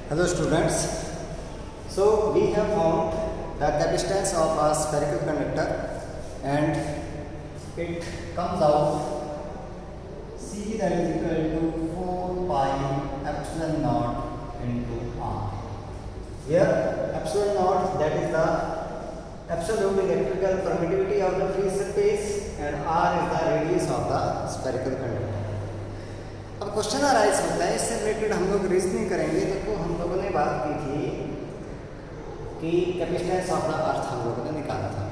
Hello students. So we have found the capacitance of a spherical conductor and it comes out C that is equal to 4 pi epsilon naught into R. Here epsilon naught that is the absolute electrical permittivity of the free surface and R is the radius of the spherical conductor. अब question arise होता है, इससे related हम लोग reasoning करेंगे। देखो हम लोगों ने बात की थी कि कैपेसिटेंस ऑफ द अर्थ हम लोगों ने निकाला था,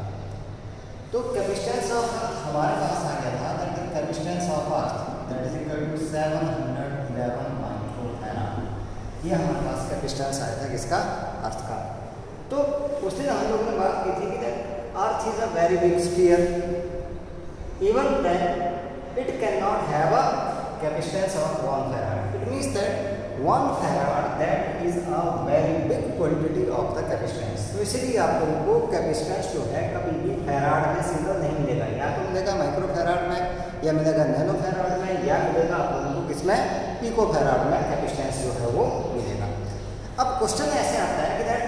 तो कैपेसिटेंस ऑफ अर्थ हमारे पास आ गया था that the capacitance of earth that is equal to 711 microfarad. ये हमारे पास कैपेसिटेंस आया था किसका, अर्थ का। तो उस दिन हम लोगों ने बात की थी कि that earth is a very big sphere, even then it can not have a capacitance of 1 farad. It means that 1 farad that is a very big quantity of the capacitance. तो इसीलिए आप लोगों को कैपेसिटेंस जो है कभी भी farad में सिंगल नहीं मिलेगा, या तो मिलेगा माइक्रो फैराड में, या मिलेगा नैनो फैराड में, या मिलेगा आप लोगों को किसमें, पिको फैराड में कैपेसिटेंस जो है वो मिलेगा। अब क्वेश्चन ऐसे आता है कि that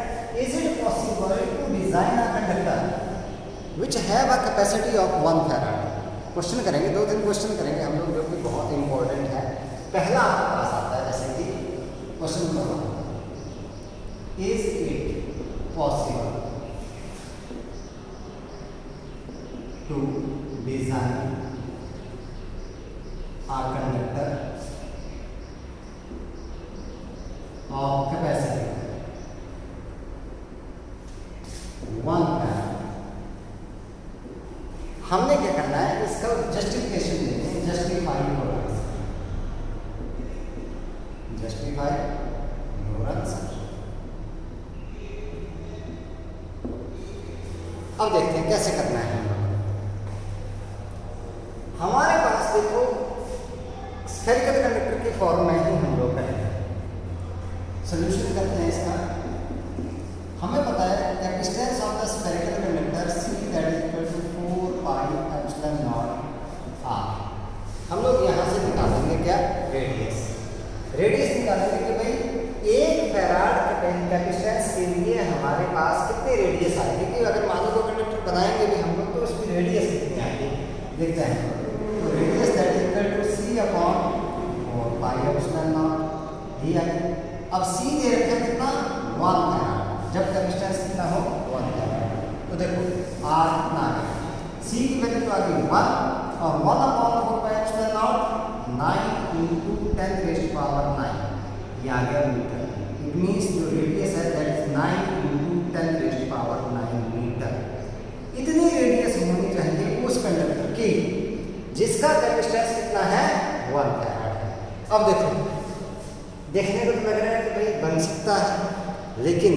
is it possible to design a conductor which have a capacity of 1 farad. Question करेंगे, 2-3 क्वेश्चन करेंगे हम लोग जो कि बहुत इंपॉर्टेंट है। पहला आपके पास आता है जैसे कि question number, is it possible to design a conductor of capacity 1 farad. हमने क्या करना है, इसका जस्टिफिकेशन देते हैं, justify your answer, justify your answer. अब देखते हैं कैसे करना है हम लोग। हमारे पास देखो स्फेरिकल कंडक्टर के फॉर्म में ही हम लोग करेंगे, सोल्यूशन करते हैं इसका। हमें पता है capacitance of the spherical conductor C that is equal to 4 pi epsilon naught R। हम लोग यहाँ से निकालेंगे क्या, रेडियस। रेडियस निकालेंगे कि भाई 1 फैराड कैपेसिटेंस के लिए हमारे पास कितने रेडियस आएगी, कि अगर मान लो कंडक्टर बनाएंगे भी हम लोग तो उसकी रेडियस कितनी आएगी, देखते हैं। तो radius that is equal to C upon 4 pi epsilon naught दिया है। अब C दे रखा है कितना, 1 फैराड, जब कैपेसिटेंस कितना हो 1 फैराड। तो देखो R कितना आ गया, C की वैल्यू तो आ गई 1 और 1 upon 4 pi epsilon naught 9 into 10 raise to power 9, ये आ गया मीटर। इट मींस जो रेडियस है that is 9 into 10 raise to power 9 metre. इतनी रेडियस होनी चाहिए उस कंडक्टर की जिसका कैपेसिटेंस कितना है, 1 फैराड है। अब देखो, देखने को तो लग रहा है कि भाई बन सकता है, लेकिन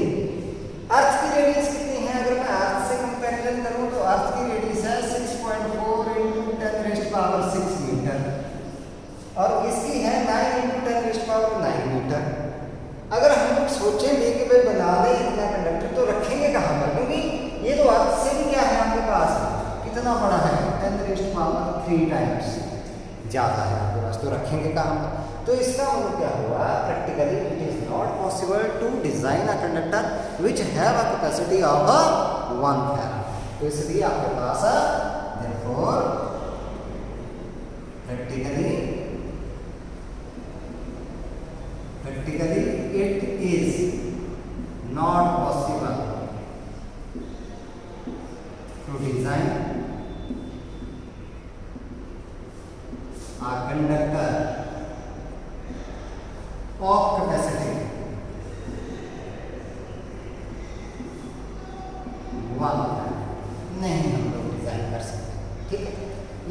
अर्थ की रेडियस कितनी है, अगर मैं अर्थ से कंपैरिजन करूं तो अर्थ की रेडियस है 6.4 into 10 raise to power 6 metre और इसकी है 9 into 10 raise to power 9 metre. अगर हम लोग सोचेंगे कि भाई बना ले इतना कंडक्टर तो रखेंगे कहाँ पर, क्योंकि ये तो अर्थ से भी क्या है आपके पास, कितना बड़ा है, 10 रेज़ टू पावर 3 टाइम्स ज़्यादा है आपके पास, तो रखेंगे कहाँ पर। तो इसका मतलब क्या हुआ, practically it is not possible to design a conductor which have a capacity of 1 farad. तो इसलिए आपके पास therefore practically it is not possible to design a conductor of capacity 1 नहीं हम लोग डिजाइन कर सकते, ठीक है।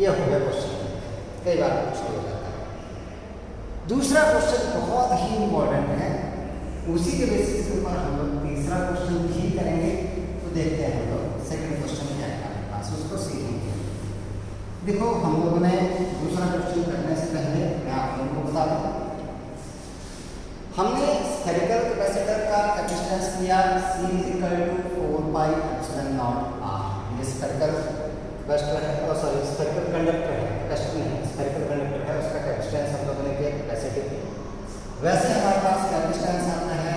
ये हो गया क्वेश्चन, कई बार क्वेश्चन हो जाता है। दूसरा क्वेश्चन बहुत ही इंपॉर्टेंट है, उसी के बेसिस के ऊपर हम लोग तीसरा क्वेश्चन भी करेंगे। तो देखते हैं हम लोग सेकंड क्वेश्चन क्या है हमारे पास, उसको सीखेंगे। देखो हम लोगों ने दूसरा क्वेश्चन करने से पहले मैं आप लोगों को बता दूं, हमने स्फेरिकल कैपेसिटर का कैपेसिटेंस किया C is equal to 4 pi epsilon naught R। ये स्फेरिकल कैपेसिटर है, और सॉरी स्फेरिकल कंडक्टर है, कैपेसिटर नहीं, स्फेरिकल कंडक्टर है, उसका कैपेसिटेंस हम लोगों ने किया कैपेसिटी। वैसे हमारे पास कैपेसिटेंस आता है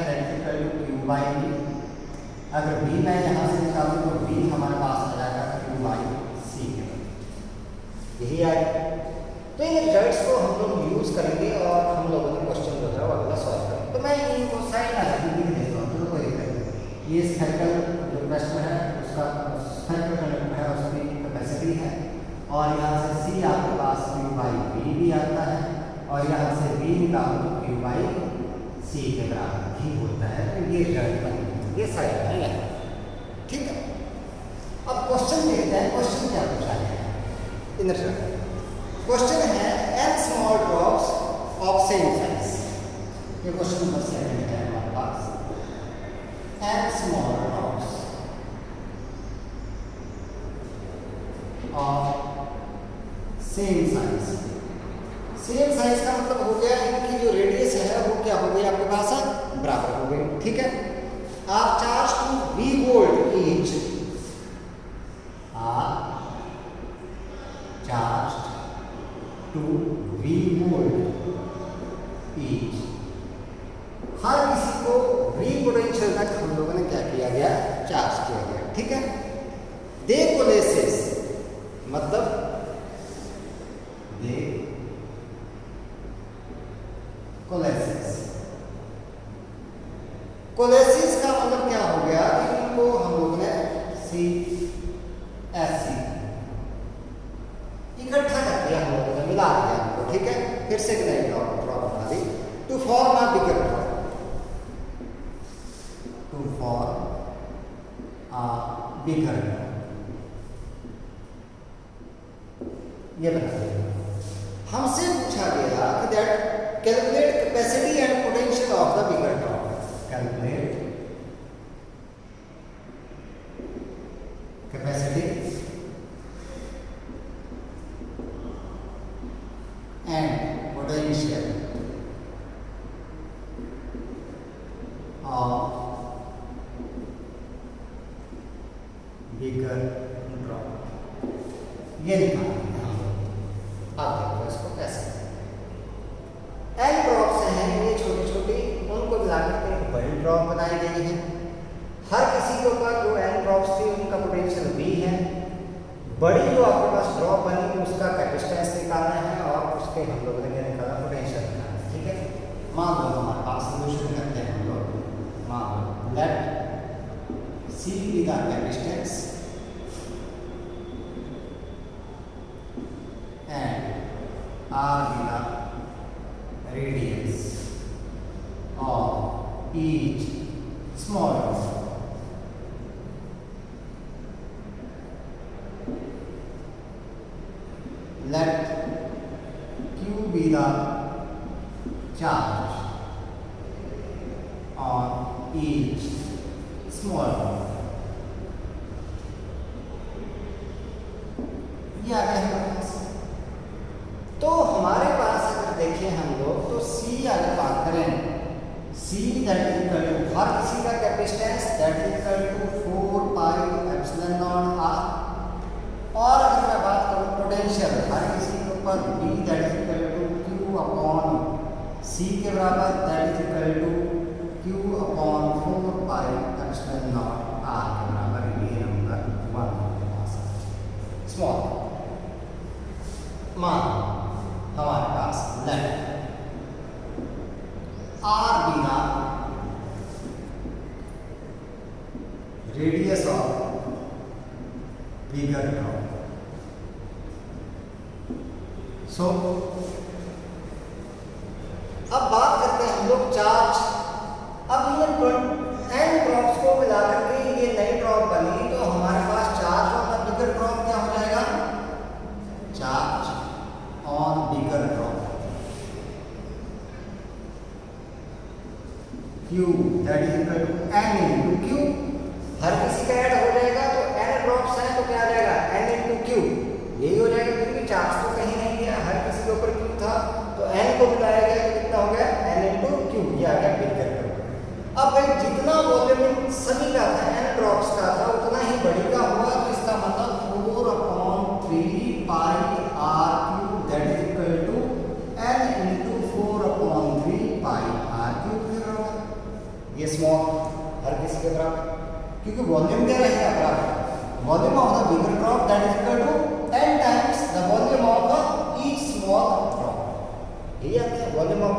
तो इन रिजल्ट्स को हम लोग यूज़ करेंगे और हम लोगों ने क्वेश्चन जो है वो अगला सॉल्व करेंगे। तो मैं इनको साइड में लिख देता हूँ, तो कोई दिक्कत नहीं। ये स्फेरिकल जो प्रश्न है उसका स्फेरिकल कंडक्टर है, उसकी कैपेसिटी है, और यहाँ से सी आपके पास क्यू बाई बी भी आता है, और यहाँ से बी निकालो तो क्यू बाई सी के बराबर ही होता है। तो ये रिजल्ट बन ये साइड में है, ठीक है। अब क्वेश्चन देखते हैं, क्वेश्चन क्या पूछा है इन रिजल्ट। क्वेश्चन है n small drops of same size. ये क्वेश्चन नंबर 7 है हमारे पास। n small drops of same size. Same size का मतलब हो गया इनकी जो रेडियस है वो क्या हो गई आपके पास बराबर हो गई, ठीक है। Are charge to v volt each, are charge to v volt each. हर किसी को v पोटेंशियल तक हम लोगों ने क्या किया गया, चार्ज किया गया, ठीक है। दे कोलेसिस मतलब दे कोलेसिस। कोलेसिस का मतलब क्या हो गया कि इनको हम लोगों ने सी एस सी इकट्ठा कर दिया, हम लोगों ने मिला दिया इनको, ठीक है। फिर से एक नई ड्रॉप बना दी to form a bigger drop, to form a bigger drop, ये बना दिया। हमसे पूछा गया कि that calculate capacity and potential of the bigger drop. Calculate capacity and potential of bigger drop, ये निकालना है हम लोग। आप देखो इसको कैसे, एन ड्रॉप्स हैं ये छोटी छोटी, उनको मिलाकर के एक बड़ी ड्रॉप बनाई गई है। हर किसी के ऊपर जो एन ड्रॉप्स थी उनका पोटेंशियल V है। बड़ी जो आपके पास ड्रॉप बनी उसका कैपेसिटेंस निकालना है और उसके हम लोगों ने क्या निकाला, पोटेंशियल निकालना है, ठीक है। मान लो हमारे पास सोल्यूशन करते हैं हम लोग। मान लो let C be the capacitance and R be the radius of each small drop। Let Q be the charge on each small drop। ये आ गया हमारे पास। तो हमारे पास अगर देखें हम लोग तो C अगर बात करें, C that is equal to हर किसी का capacitance that is equal to 4 pi epsilon naught R। और अगर मैं बात करूं पोटेंशियल हर किसी के ऊपर V that is equal to Q upon C के बराबर that is equal to Q upon 4 pi epsilon naught R के बराबर। ये नंबर 1 स्मॉल मान हमारे पास let R be the radius of bigger drop. So अब बात करते हैं हम लोग चार्ज। अब इन n ड्रॉप्स को मिलाकर के ये नई ड्रॉप बनी, तो हमारे पास चार्ज ऑन बिगर ड्रॉप क्या हो जाएगा, charge on bigger drop Q that is equal to n into Q। हर किसी का ऐड हो जाएगा तो n ड्रॉप्स हैं तो क्या आ जाएगा n into Q, यही हो जाएगा क्योंकि चार्ज तो कहीं नहीं गया, हर किसी के ऊपर Q था तो n को मिलाया गया तो कितना हो गया n into Q, ये आ गया बिगर ड्रॉप। अब भाई जितना वॉल्यूम सभी का था n ड्रॉप्स का था उतना ही बड़ी का हुआ, तो इसका मतलब 4/3 pi R cube that is equal to n into 4/3 pi R cube के बराबर। ये स्मॉल हर किसी के बराबर, क्योंकि वॉल्यूम क्या रहेगा बराबर, volume of the bigger drop that is equal to n times the volume of the each small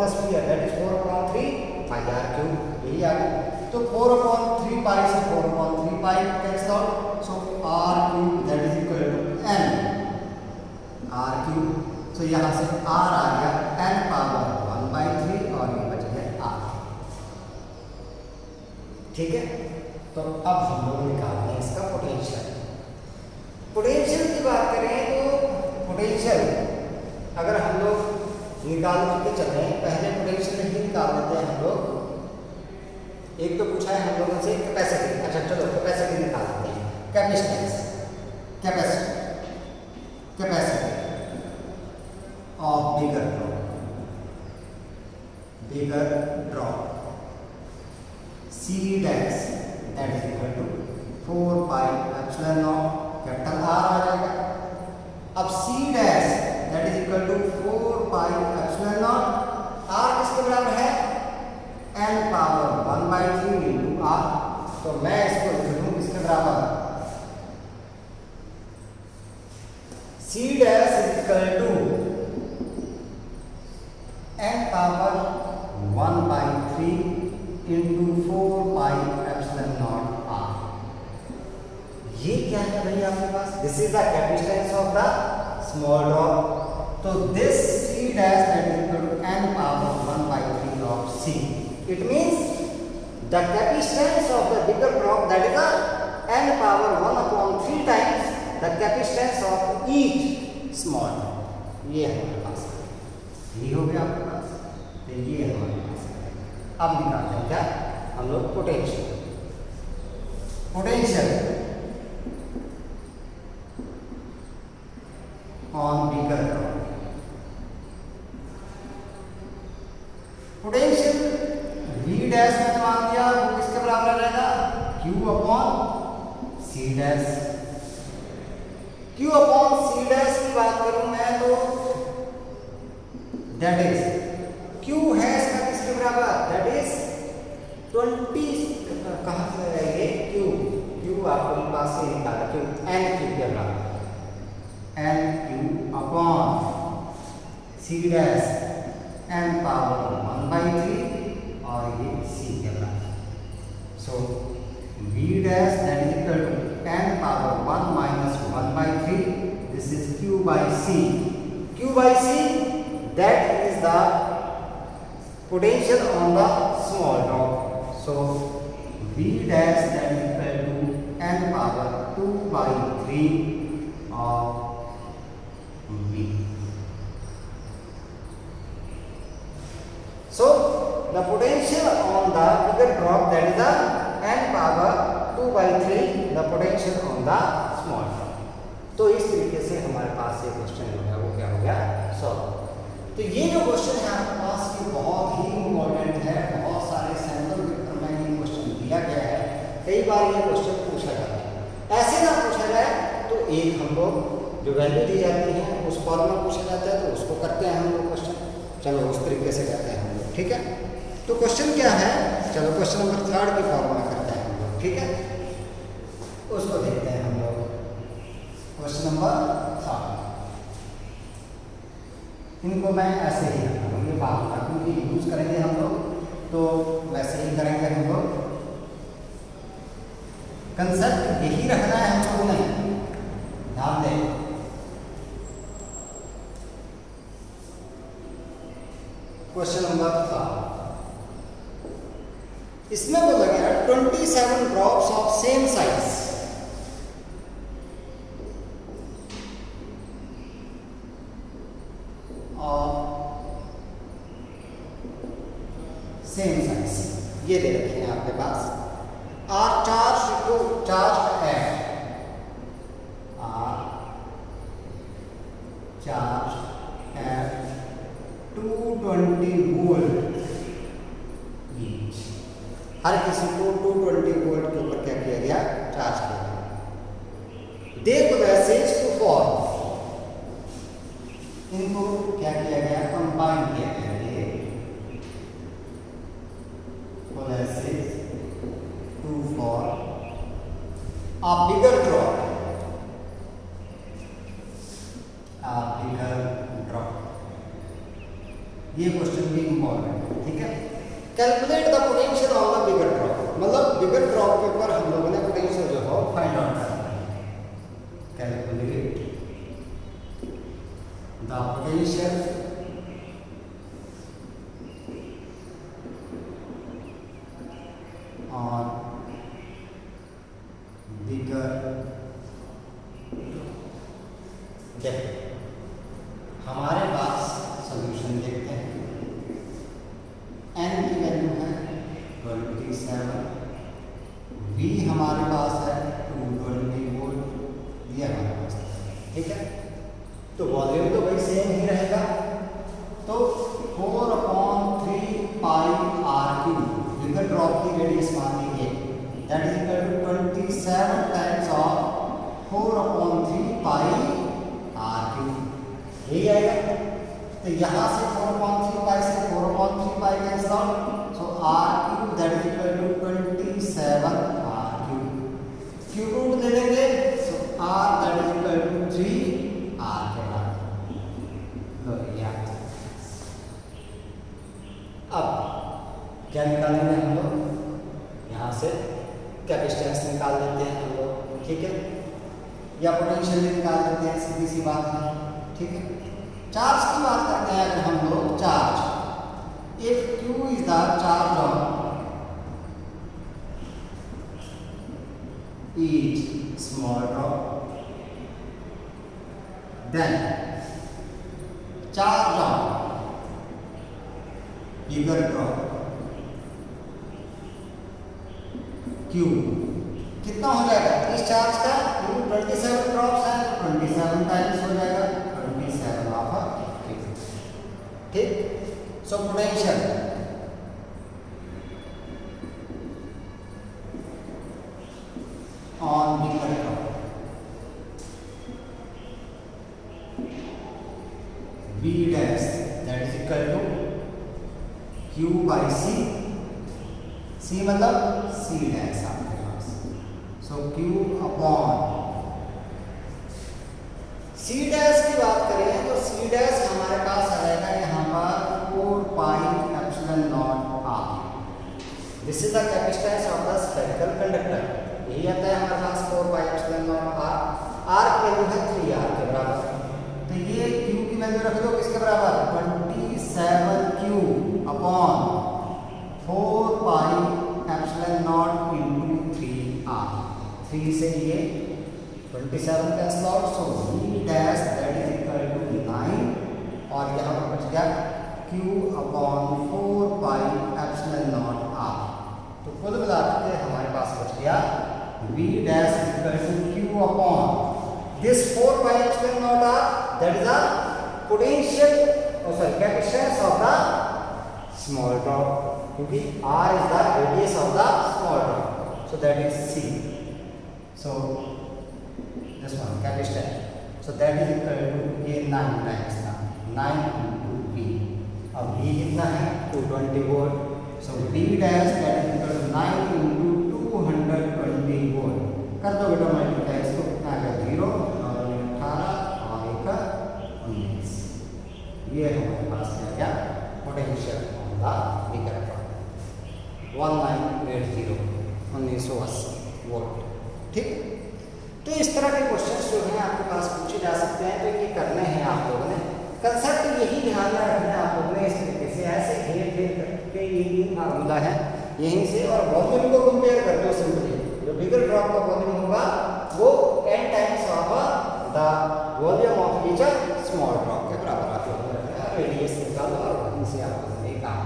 the sphere that is 4/3 pi r cube, यही आ गया। तो 4/3 पाई से 4/3 pi cancel out, so r cube that is equal to n r cube. तो यहाँ से r आ गया n power 1/3 और ये बच गया r। ठीक है, तो अब हम लोग निकालते हैं इसका पोटेंशियल। पोटेंशियल की बात करें तो पोटेंशियल अगर हम लोग निकाल के चल रहे हैं, पहले पोटेंशियल ही निकाल लेते हैं हम लोग। एक तो पूछा है हम लोगों से कैपेसिटी, अच्छा चलो कैपेसिटी निकाल लेते हैं। Capacitance, capacity of bigger drop C dash that is equal to 4 pi epsilon naught capital R आ जाएगा। अब C dash that is equal to 4 pi epsilon naught, R किसके बराबर है? n power 1/3 into R। तो मैं इसको लिख दूं किसके बराबर? C dash is equal to n power 1/3 into 4 pi epsilon naught R। ये क्या है भाई आपके पास? This is the capacitance of the small drop. तो this C dash that is equal to n power 1/3 of C। It means the capacitance of the bigger drop that is the n power 1/3 times the capacitance of each small drop. ये है हमारे पास, ये हो गया आपके पास, तो ये है हमारे पास। अब निकालते हैं क्या हम लोग? Potential. Potential on bigger drop. Potential V dash में मान दिया वो किसके बराबर रहेगा? Q upon C dash. Q upon C dash की बात करूं मैं तो दैट इज Q है इसका किसके बराबर? दैट इज 20, कहाँ से है ये Q आपको पास से निकाला, Q n क्यूब के बराबर, n cube upon C dash n power 1/3 और ये C के बराबर। So V dash that is equal to n power 1 minus 1/3, this is Q by C। Q by C that is the potential on the small drop. So V dash that is equal to n power 2/3 of V. So the potential on the bigger drop that is the n power 2/3 the potential on the small drop. तो इस तरीके से हमारे पास ये question हो गया, वो क्या हो गया? सॉल्व। तो ये जो क्वेश्चन है आपके पास ये बहुत ही इम्पोर्टेंट है, बहुत सारे सैंपल पेपर में ये क्वेश्चन दिया गया है, कई बार ये क्वेश्चन पूछा जाता है। ऐसे ना पूछा जाए तो एक हम लोग जो वैल्यू दी जाती है उस फॉर्म में पूछा जाता है, तो उसको करते हैं हम लोग क्वेश्चन। चलो उस तरीके से करते हैं हम लोग, ठीक है। तो क्वेश्चन क्या है? चलो क्वेश्चन नंबर 3 की फॉर्म में करते हैं हम लोग, ठीक है। उसको देखते हैं हम लोग। क्वेश्चन नंबर 3 इनको मैं ऐसे ही रखूँगा, ये बात क्योंकि यूज करेंगे हम लोग तो वैसे ही करेंगे हम लोग। कंसेप्ट यही रखना है हम लोगों ने, ध्यान दें। क्वेश्चन नंबर 3 इसमें बोला गया 27 drops of same size same size ये दे रखे हैं आपके पास। Are charge to charge at charge at 220 volt each. हर किसी को 220 वोल्ट के ऊपर क्या किया गया? चार्ज किया गया। दे पोजेसेस टू फॉर्म, इनको क्या किया गया? कंबाइन किया गया। to form a bigger drop, a bigger drop ये क्वेश्चन भी इंपॉर्टेंट है, ठीक है। Calculate the potential on the bigger drop, मतलब बिगर ड्रॉप के ऊपर हम लोगों ने पोटेंशियल जो है फाइंड आउट करना है। कैलकुलेट द पोटेंशियल ऑन बिगर, देखो हमारे पास सॉल्यूशन देखते हैं। n की वैल्यू है 27, v हमारे पास है 220 वोल्ट, ये हमारे पास है, ठीक है। तो वॉल्यूम तो भाई सेम ही रहेगा, तो 4/3 पाई r3 बिगर ड्रॉप की रेडियस मान लीजिए, that is equal to 27 times of 4/3 pi r3, यही आएगा। तो यहाँ से 4/3 पाई से 4/3 pi cancel out, so r3 that is equal to 27 r3, cube root ले लेंगे, so r that is equal to 3 r के बराबर। लो यहाँ अब क्या निकालेंगे हम लोग, यहाँ से कैपेसिटेंस निकाल लेते हैं हम लोग, ठीक है, या पोटेंशियल निकाल लेते हैं, सीधी सी बात है, ठीक है। चार्ज की बात करते हैं अगर हम लोग, charge if Q is the charge on each small drop, then charge on bigger drop Q कितना हो जाएगा, इस चार्ज का Q 27 ड्रॉप्स है तो 27 टाइम्स हो जाएगा 27 ऑफ Q, ठीक। So potential on bigger drop V dash that is equal to Q by C, C मतलब C डैश आपके पास, so Q upon C dash की बात करें तो C डैश हमारे पास आएगा यहाँ पर 4 pi epsilon naught R, this is the capacitance of the spherical conductor, यही आता है हमारे पास 4 pi epsilon naught R, R की वैल्यू है 3R के बराबर, तो ये Q की वैल्यू रख दो किसके बराबर 27Q upon 4 pi epsilon naught into 3R, 3 से ये 27 cancel out, so V dash that is equal to 9 और यहाँ पर बच गया Q upon 4 pi epsilon naught R, तो कुल मिलाकर के हमारे पास बच गया V dash equal to Q upon this 4 pi epsilon naught R, that is the potential capacitance of the small drop, क्योंकि R is the radius of the small drop, so that is C, so this one capacitance, so that is equal to ये 9 times था 9 into V, अब V कितना है 220 volt, so V dash that is equal to 9 into 220 volt, कर दो बेटा multiply, इसको कितना आ गया 0 और 18 और 19, ये हमारे पास आ गया potential on the bigger drop 1980 1980 volt, ठीक। तो इस तरह के क्वेश्चंस जो हैं आपके पास पूछे जा सकते हैं, तो ये करने हैं आप लोगों ने, कंसेप्ट यही ध्यान में रखना है आप लोगों ने, इस तरीके से ऐसे घेर घेर करके ये फार्मूला है यहीं से, और वॉल्यूम को कंपेयर कर दो सिंपली, जो बिगर ड्रॉप का वॉल्यूम होगा वो n times of the volume of each small drop के बराबर आप लोगों ने रेडियस निकालो और वहीं से आप लोगों ने काम,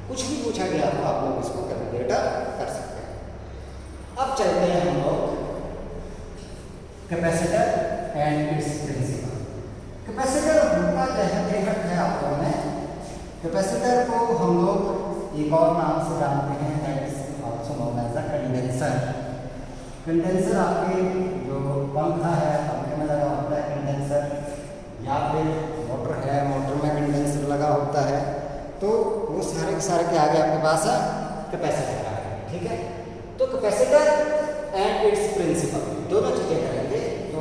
कुछ भी पूछा गया तो आप लोग इसको कैलकुलेट कर सकते हैं। अब चलते हैं हम लोग capacitor and its principle. Capacitor होता है आप लोगों ने, कैपेसिटर को हम लोग एक और नाम से जानते हैं, that is also known as a condenser. Condenser आपके जो पंखा है पंखे में लगा होता है कंडेंसर, या फिर मोटर है मोटर में कंडेंसर लगा होता है, तो वो सारे के सारे के आगे आपके पास कैपेसिटर आ गया, ठीक है। तो कैपेसिटर एंड इट्स प्रिंसिपल दोनों चीजें करेंगे, तो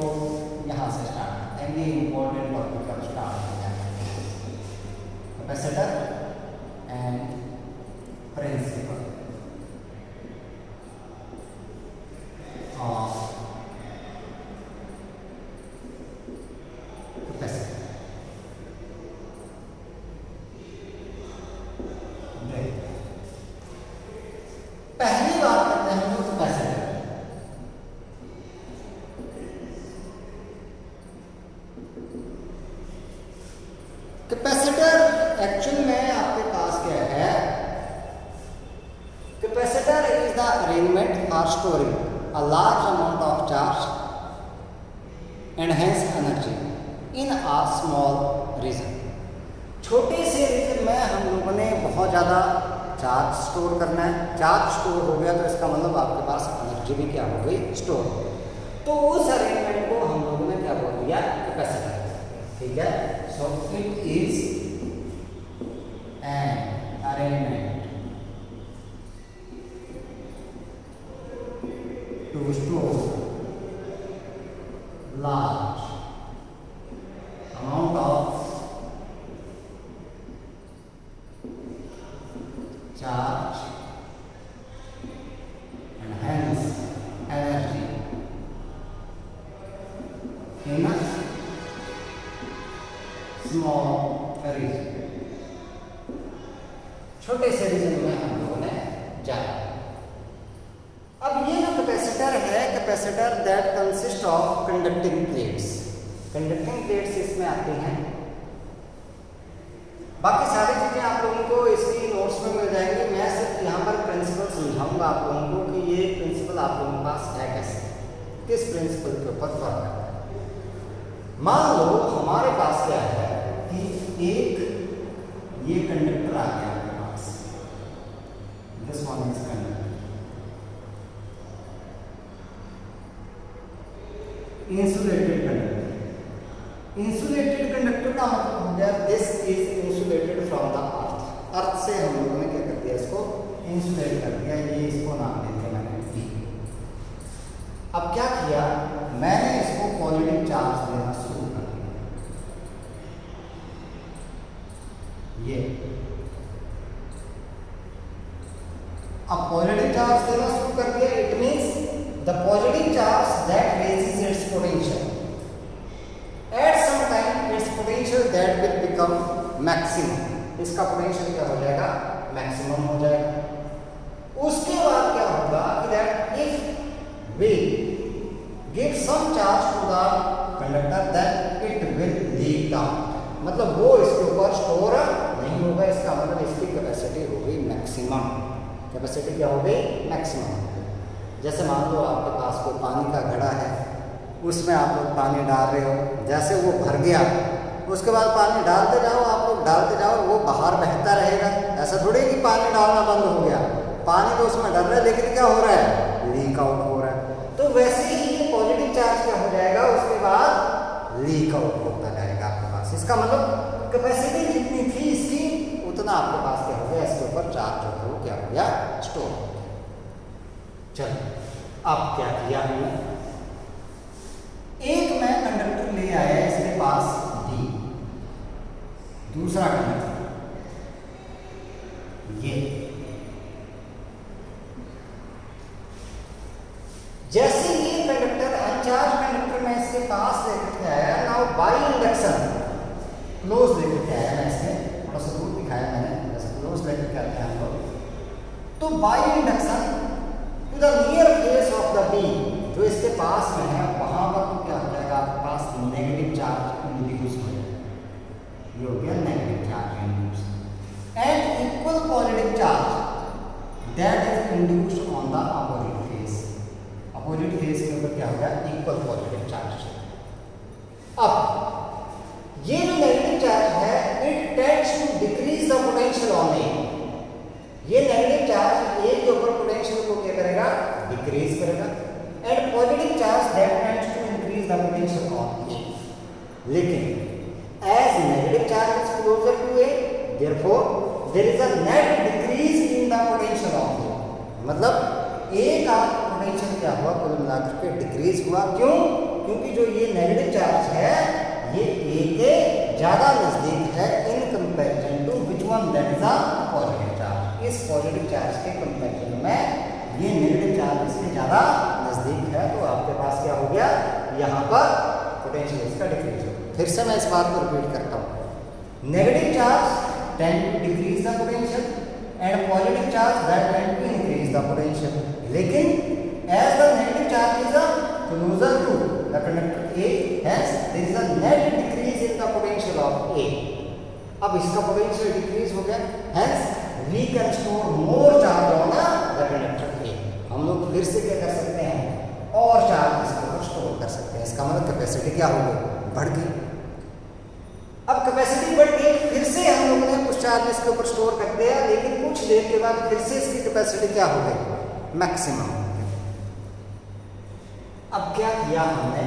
यहाँ से स्टार्ट करेंगे, इंपॉर्टेंट टॉपिक का स्टार्ट हो जाएगा। Capacitor and principle of capacitor. पहली बात करते हैं हम लोग कैपेसिटर। कैपेसिटर एक्चुअल में आपके पास क्या है? Capacitor is the arrangement for storing a large amount of charge and hence energy in a small region. छोटे से रीजन में हम लोगों ने बहुत ज़्यादा चार्ज स्टोर करना है। चार्ज स्टोर हो गया तो इसका मतलब आपके पास एनर्जी भी क्या हो गई? स्टोर। तो उस अरेंजमेंट को हम लोगों ने क्या बोल दिया? कैपेसिटर। ठीक है, so it is an arrangement to store large amount of charge and hence energy in a small region। छोटे से रीजन में हम लोगों ने जाना। अब ये जो कैपेसिटर है, capacitor that consist of conducting plates. Conducting plates इसमें आती हैं। बाकी सारी चीज़ें आप लोगों को इसी नोट्स में मिल जाएंगी। मैं सिर्फ यहाँ पर प्रिंसिपल समझाऊंगा आप लोगों को कि ये प्रिंसिपल आप लोगों के पास है कैसे, किस प्रिंसिपल के ऊपर वर्क करता है। मान लो हमारे पास क्या है कि एक ये कंडक्टर आ गया आपके पास, this one is conductor, insulated conductor. Insulated conductor का मतलब हो गया this is insulated from the earth. Earth से हम लोगों ने क्या कर दिया? इसको इंसुलेट कर दिया। ये इसको नाम दे दिया मैंने E। अब क्या किया? मैंने इसको पॉजिटिव चार्ज देना शुरू कर दिया। ये अब पॉजिटिव चार्ज देना शुरू कर दिया। It means the positive charge that raises it's potential at some time its potential that will become maximum। इसका पोटेंशियल क्या हो जाएगा? मैक्सिमम हो जाएगा। उसके बाद क्या होगा कि that if we give some charge to the conductor then it will leak down। मतलब वो इसके ऊपर स्टोर नहीं होगा। इसका मतलब इसकी कैपेसिटी हो गई मैक्सिमम। कैपेसिटी क्या हो गई? मैक्सिमम। जैसे मान लो आपके पास कोई पानी का घड़ा है, उसमें आप लोग पानी डाल रहे हो, जैसे वो भर गया उसके बाद पानी डालते जाओ, आप लोग डालते जाओ, वो बाहर बहता रहेगा। ऐसा थोड़ी कि पानी डालना बंद हो गया, पानी तो उसमें डल रहा है लेकिन क्या हो रहा है? लीक आउट हो रहा है। तो वैसे ही ये पॉजिटिव चार्ज क्या हो जाएगा? उसके बाद लीक आउट होता जाएगा आपके पास। इसका मतलब कैपेसिटी जितनी थी इसकी उतना आपके पास क्या हो गया? इसके ऊपर चार्ज जो है वो क्या हो गया? स्टोर हो गया। चलो अब क्या किया हमने? एक मैं कंडक्टर ले आया इसके पास D, दूसरा कंडक्टर ये। जैसे ये कंडक्टर अनचार्ज कंडक्टर मैं इसके पास लेकर के आया, नाउ बाय इंडक्शन क्लोज लेकर के आया मैं इसमें, थोड़ा सा दूर दिखाया मैंने, जैसे क्लोज लेकर के आते हैं हम लोग। तो by induction to the near face of the beam, जो इसके पास में है वहां पर तो क्या हो जाएगा? आपके पास नेगेटिव चार्ज इंड्यूस हो जाएगा। ये हो गया negative charge induce. And equal positive charge that is induced on the opposite face. Opposite face के ऊपर क्या हो गया? Equal positive charge. अब ये जो नेगेटिव चार्ज है it tends to decrease the potential on it. ये नेगेटिव चार्ज ए के ऊपर पोटेंशियल को क्या करेगा? डिक्रीज करेगा। And positive charge that tends to increase the potential on A. लेकिन as negative charge is closure to A, therefore there is a net decrease in the potential of A. मतलब A का potential क्या हुआ? कुल मिलाकर के decrease हुआ। क्यों? क्योंकि जो ये नेगेटिव चार्ज है ये ए के ज्यादा नजदीक है इन कंपैरिजन टू इस पॉजिटिव चार्ज के कंपैरिजन में ये नेगेटिव चार्ज इसके ज़्यादा नज़दीक है, तो आपके पास क्या हो गया, यहाँ पर पोटेंशियल इसका डिक्रीज हो। फिर से मैं इस बात को रिपीट करता हूँ, negative charge tend to decrease the potential and positive charge that tend to increase the potential, लेकिन as the negative charge is closer to the conductor A, hence there is a net decrease in the potential of A. अब इसका potential decrease हो गया, hence we can store more charge on the conductor A. हम लोग फिर से क्या कर सकते हैं, और चार्ज इसके ऊपर स्टोर कर सकते हैं। इसका मतलब कैपेसिटी क्या हो गई, बढ़ गई। अब कैपेसिटी बढ़ गई, फिर से हम लोगों ने कुछ चार्ज इसके ऊपर स्टोर कर दिया, लेकिन कुछ देर के बाद फिर से इसकी कैपेसिटी क्या हो गई, मैक्सिमम। अब क्या किया हमने,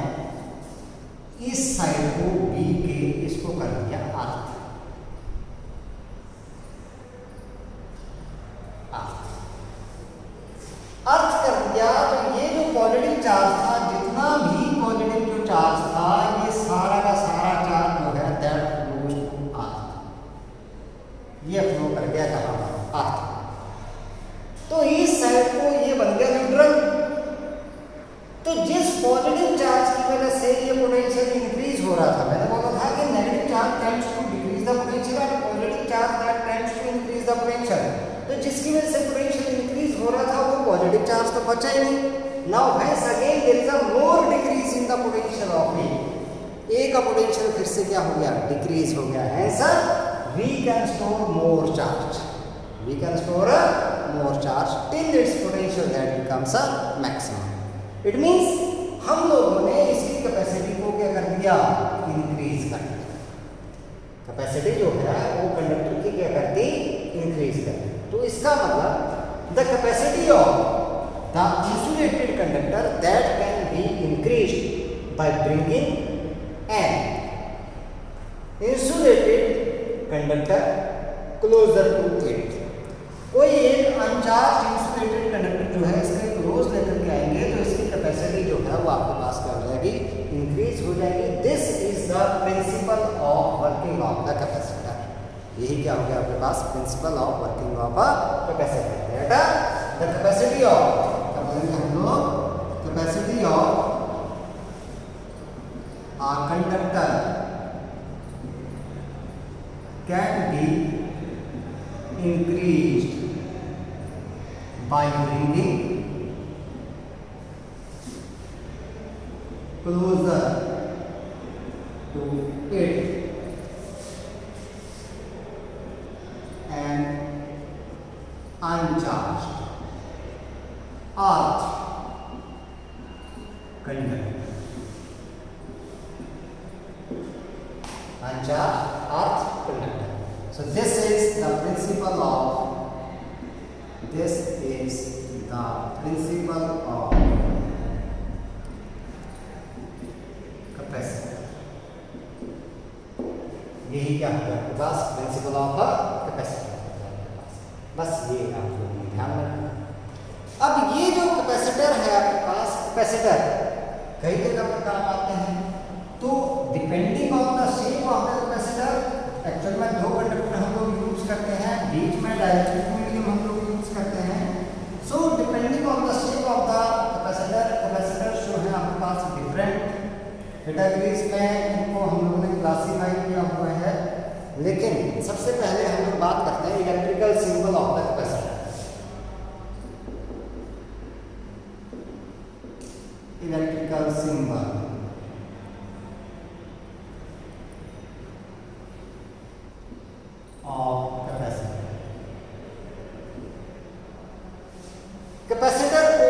इस साइड को बी के इसको कर दिया अर्थ, अर्थ कर दिया, तो ये जो पॉजिटिव चार्ज था, जितना भी पॉजिटिव जो चार्ज था, ये सारा का सारा चार्ज जो है दैट फ्लोज टू अर्थ, ये फ्लो कर गया कहाँ, अर्थ। तो इस साइड को ये बन गया न्यूट्रल। तो जिस पॉजिटिव चार्ज की वजह से ये पोटेंशियल इंक्रीज हो रहा था, मैंने बोला था कि negative charge tends to decrease the potential and positive charge that tends to increase the potential. तो जिसकी वजह से पोटेंशियल इंक्रीज हो रहा था, वो पॉजिटिव चार्ज तो बचा ही नहीं। Now hence again there is a more decrease in the potential of A का पोटेंशियल फिर से क्या हो गया, डिक्रीज हो गया। Hence we can store more charge, we can store more charge till its potential that becomes a maximum. It means हम लोगों ने इसकी कैपेसिटी को क्या कर दिया, इंक्रीज कर दिया। कैपेसिटी जो है वो कंडक्टर की क्या कर दी, इंक्रीज कर दी। तो इसका मतलब the capacity of the insulated conductor that can be increased by bringing an insulated conductor closer to it. कोई एक अनचार्ज इंसुलेटेड कंडक्टर जो है इसके क्लोज लेकर के आएंगे, तो इसकी कैपेसिटी जो है वो आपके पास क्या हो जाएगी, इंक्रीज हो जाएगी। This is the principle of working of the capacitor. यही क्या हो गया आपके पास, principle of working of a capacitor. The capacity of, हम लोग capacity of a conductor can be increased by bringing closer to it an uncharged earth conductor. Uncharged earth conductor. So this is the principle of capacitor. यही क्या होगा आपके पास, principle of capacitor. बस ये आप लोग ध्यान रखना। अब ये जो कैपेसिटर है आपके पास, कैपेसिटर कई जगह पर काम आते हैं। तो depending on the shape of the capacitor, actual में दो कंडक्टर हम लोग यूज करते हैं, बीच में डाइलेक्ट्रिक मीडियम हम लोग यूज करते हैं। So depending on the shape of the capacitor, capacitor जो है आपके पास डिफरेंट कैटेगरीज में इनको हम लोगों ने क्लासीफाई किया हुआ है। लेकिन सबसे पहले हम लोग बात करते हैं electrical symbol of the capacitor. Electrical symbol capacitor को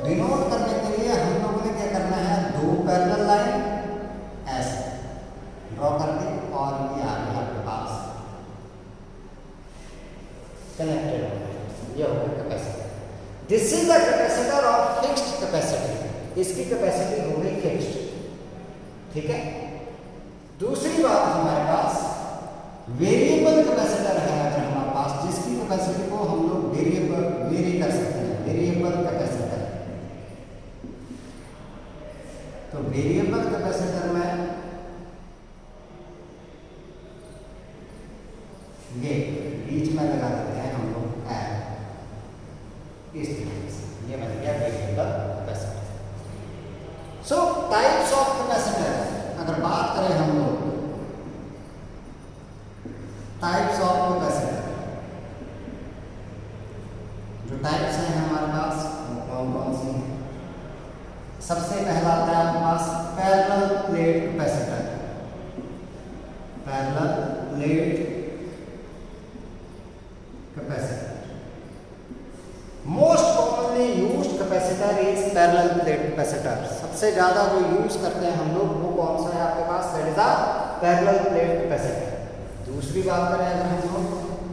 डिनोट करने के लिए हम लोगों ने क्या करना है, दो पैरेलल लाइन ऐसे ड्रॉ कर दी और ये आ गया आपके पास कनेक्टेड, ये हो गया capacitor. This is the capacitor of fixed capacity, इसकी कैपेसिटी हो गई फिक्स्ड, ठीक है। दूसरी बात हमारे पास वेरिएबल कैपेसिटर है अगर हमारे पास, जिसकी कैपेसिटी को हम लोग वेरी कर सकते हैं, वेरिएबल कैपेसिटर। तो वेरिएबल कैपेसिटर में ये बीच में लगा देते हैं हम लोग L, इस तरीके से ये बन गया variable capacitor. So types of capacitor, अगर बात करें हम लोग टाइप्स ऑफ कैपेसिटर, जो टाइप्स हैं हमारे पास वो कौन कौन सी हैं? सबसे पहला आता है आपके पास parallel plate capacitor. Parallel plate capacitor, most commonly used capacitor is parallel plate capacitor. सबसे ज्यादा जो यूज करते हैं हम लोग वो कौन सा है आपके पास? That is a parallel plate capacitor. दूसरी बात करें अगर हम लोग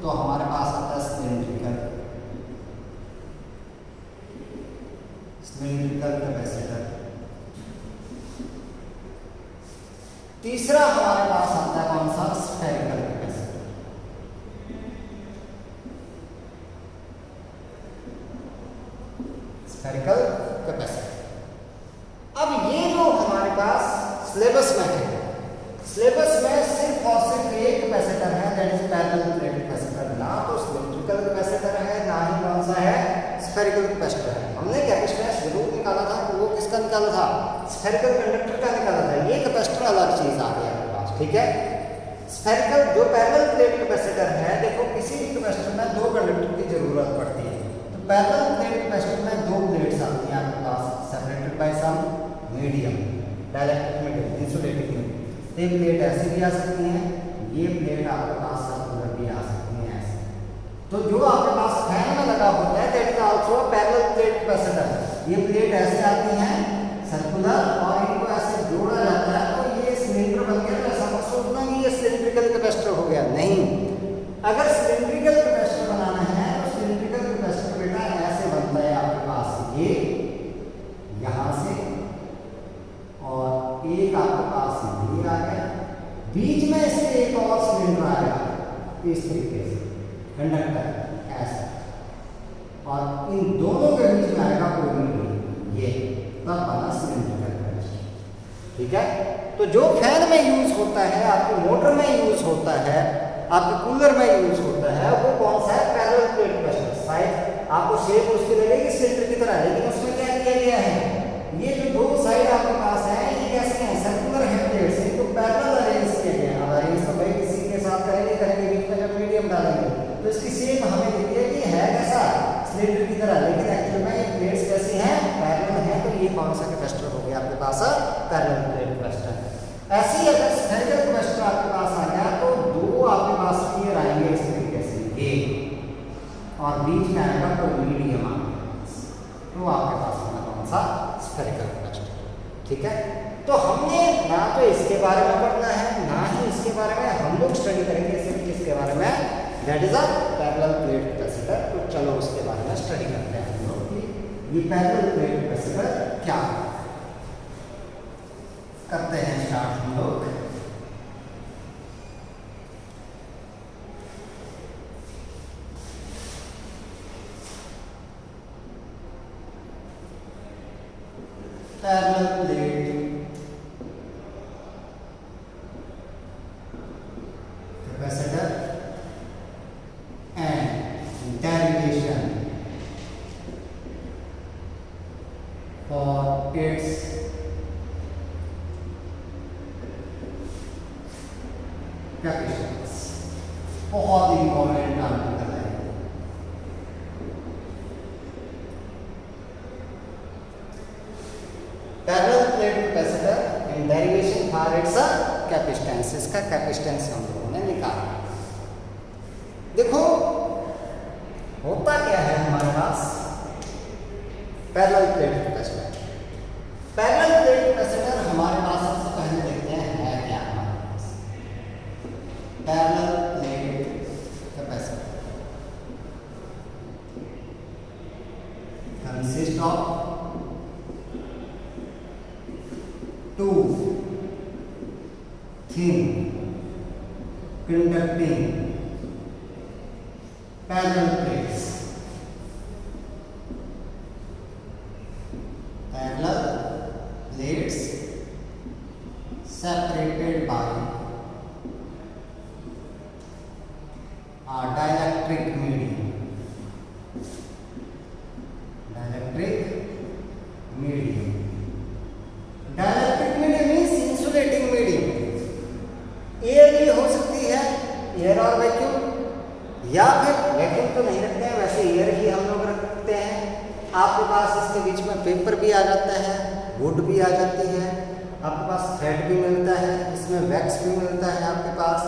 तो हमारे पास आता है सिलिंड्रिकल कैपेसिटर। तीसरा हमारे पास आता है कौन सा? Spherical capacitor. Spherical capacitor. अब ये जो हमारे पास सिलेबस में है, सिलेबस में सिर्फ और सिर्फ एक कैपेसिटर है, that is parallel plate capacitor. ना तो सिलिंड्रिकल कैपेसिटर है, ना ही कौन सा है? स्फेरिकल कैपेसिटर है। हमने कैपेसिटेंस जरूर निकाला था, वो किसका निकाला था? स्फेरिकल कंडक्टर का निकाला था। ये कैपेसिटर अलग चीज आ गया आपके पास, ठीक है। स्फेरिकल जो पैरेलल प्लेट कैपेसिटर है, देखो किसी भी कैपेसिटर में दो कंडक्टर की जरूरत पड़ती है। तो पैरेलल प्लेट कैपेसिटर में दो प्लेट्स आती हैं आपके पास, separated by some medium, dielectric medium, insulating medium. ये प्लेट ऐसी भी आ सकती हैं, ये प्लेट आपके पास सर्कुलर भी आ सकती है ऐसे। तो जो आपके पास फैन में लगा होता है that is also parallel plate capacitor. ये प्लेट ऐसे आती हैं सर्कुलर और इनको ऐसे जोड़ा जाता है तो ये सिलेंडर बन गया। तो ऐसा मत सोचना कि ये सिलिंड्रिकल कैपेसिटर हो गया, नहीं। अगर सिलिंड्रिकल कैपेसिटर बनाना है तो सिलिंड्रिकल कैपेसिटर बेटा ऐसे बनता है आपके पास, ये यहां से और एक आपके पास ये आ गया, बीच में इसके एक और सिलेंडर आएगा इस तरीके से, कंडक्टर ऐसा, और इन दोनों के बीच में आएगा कोई ये, तब बना सिलिंड्रिकल कैपेसिटर, ठीक है। तो जो फैन में यूज होता है, आपके मोटर में यूज होता है, आपके कूलर में यूज होता है, वो कौन सा है? Parallel plate capacitor. शायद आपको शेप उसकी लगेगी सिलेंडर की तरह, लेकिन उसमें क्या किया गया है? ये जो दो साइड आपके पास है ये कैसे हैं? सर्कुलर है प्लेट्स, इनको पैरेलल अरेंज किया गया है। अब अरेंज तो भाई किसी के साथ करेंगे बीच में जब मीडियम डालेंगे तो इसकी शेप हमें दिखती है कि है कैसा? सिलेंडर की तरह, लेकिन एक्चुअल में ये प्लेट्स कैसी हैं? पैरेलल हैं। तो ये कौन सा कैपेसिटर हो गया आपके पास? Parallel plate capacitor. ऐसे ही अगर स्फेरिकल कैपेसिटर आपके पास आ गया तो दो आपके पास स्फीयर आएंगे इस तरीके से, ये, और बीच में आएगा तो मीडियम आपके पास, तो आपके पास होगा कौन सा? स्फेरिकल कैपेसिटर, ठीक है। तो हमने ना तो इसके बारे में पढ़ना है, ना ही इसके बारे में हम लोग स्टडी करेंगे सिर्फ किसके बारे में? That is a parallel plate capacitor. तो चलो उसके बारे में स्टडी करते हैं हम लोग कि ये पैरेलल प्लेट कैपेसिटर क्या है। करते हैं स्टार्ट हम लोग। Parallel plate capacitor and derivation for its capacitance. बहुत इंपॉर्टेंट आर्टिकल है। Parallel plate capacitor and derivation for its capacitance. इसका कैपेसिटेंस हम लोगों ने निकाला। देखो होता क्या है हमारे पास parallel plate capacitor. Parallel plate capacitor हमारे पास सबसे पहले देखते हैं है क्या हमारे पास। Parallel plate capacitor consist of two thin conducting parallel plates. Parallel plates separated by a dielectric medium. या फिर वैक्यूम तो नहीं रखते हैं, वैसे एयर ही हम लोग रखते हैं। आपके पास इसके बीच में पेपर भी आ जाता है, वुड भी आ जाती है, आपके पास थ्रेड भी मिलता है, इसमें वैक्स भी मिलता है आपके पास,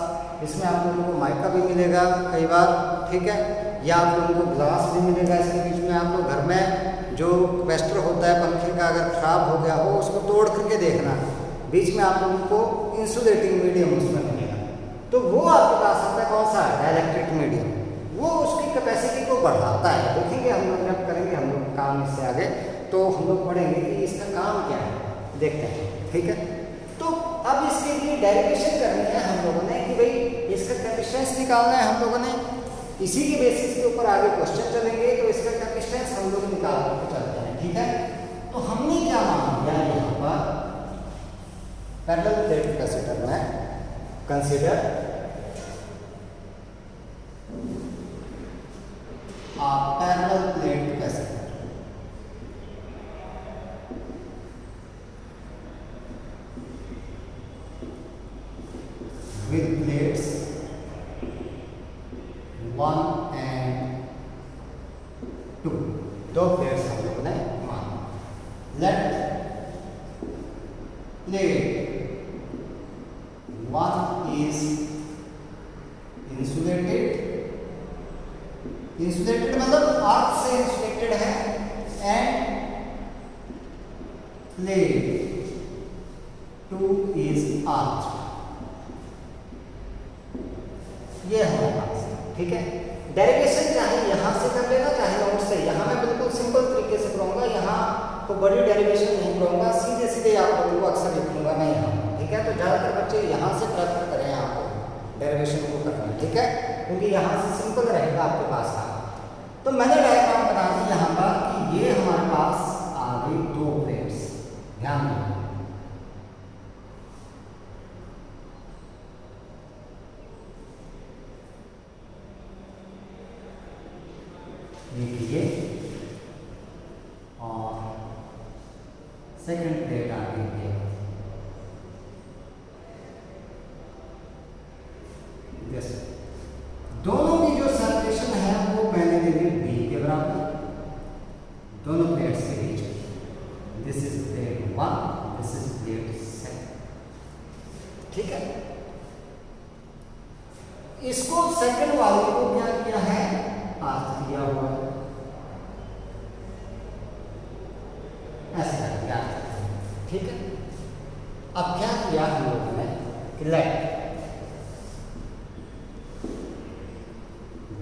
इसमें आप लोगों को माइका भी मिलेगा कई बार, ठीक है, या आप लोगों को ग्लास भी मिलेगा इसके बीच में। आप लोग घर में जो कैपेसिटर होता है पंखे का अगर ख़राब हो गया हो उसको तोड़ करके देखना, बीच में आप लोगों को इंसुलेटिंग मीडियम उसमें मिलेगा। तो वो आपके पास आता है कौन सा, डाइलेक्ट्रिक मीडियम, वो उसकी कैपेसिटी को बढ़ाता है। देखेंगे हम लोग जब करेंगे हम लोग काम इससे आगे, तो हम लोग पढ़ेंगे कि इसका काम क्या है, देखते हैं, ठीक है। तो अब इसके लिए डेरिवेशन करनी है हम लोगों ने कि भाई इसका कैपेसिटेंस निकालना है हम लोगों ने, इसी के बेसिस के ऊपर आगे क्वेश्चन चलेंगे। तो इसका कैपेसिटेंस हम लोग निकाल करके चलते हैं, ठीक है। तो हमने क्या मान लिया यहाँ पर पैरेलल प्लेट कैपेसिटर में, consider parallel plate capacitor with plates 1 and 2, दो प्लेट्स हम लोगों ने माना। Let plate 1 is insulated, insulated मतलब अर्थ से इंसुलेटेड है, एंड प्लेट 2 is अर्थ, ये हमारे पास, ठीक है। डेरिवेशन चाहे यहाँ से कर लेना चाहे नोट से, यहाँ मैं बिल्कुल सिंपल तरीके से करूँगा, यहाँ तो बड़ी डेरिवेशन नहीं करूँगा, सीधे सीधे आप लोगों को अक्सर लिखूंगा मैं यहाँ, ठीक है। तो ज़्यादातर बच्चे यहाँ से प्रेफर करें आपको डेरिवेशन को करना, ठीक है, क्योंकि यहाँ से सिंपल रहेगा आपके पास का। तो मैंने डायग्राम बना दी यहाँ पर कि ये हमारे पास आ गई दो प्लेट्स, ध्यान दें, देखिए, और सेकंड प्लेट आ गई है जैसे, दोनों की जो सेपरेशन है वो मैंने दे दी बी के बराबर, दोनों प्लेट्स के बीच। This is plate 1, this is plate 2, ठीक है। इसको सेकंड वाले को क्या किया है, अर्थ किया हुआ है, ऐसे कर दिया, ठीक है। अब क्या किया हम लोगों ने कि let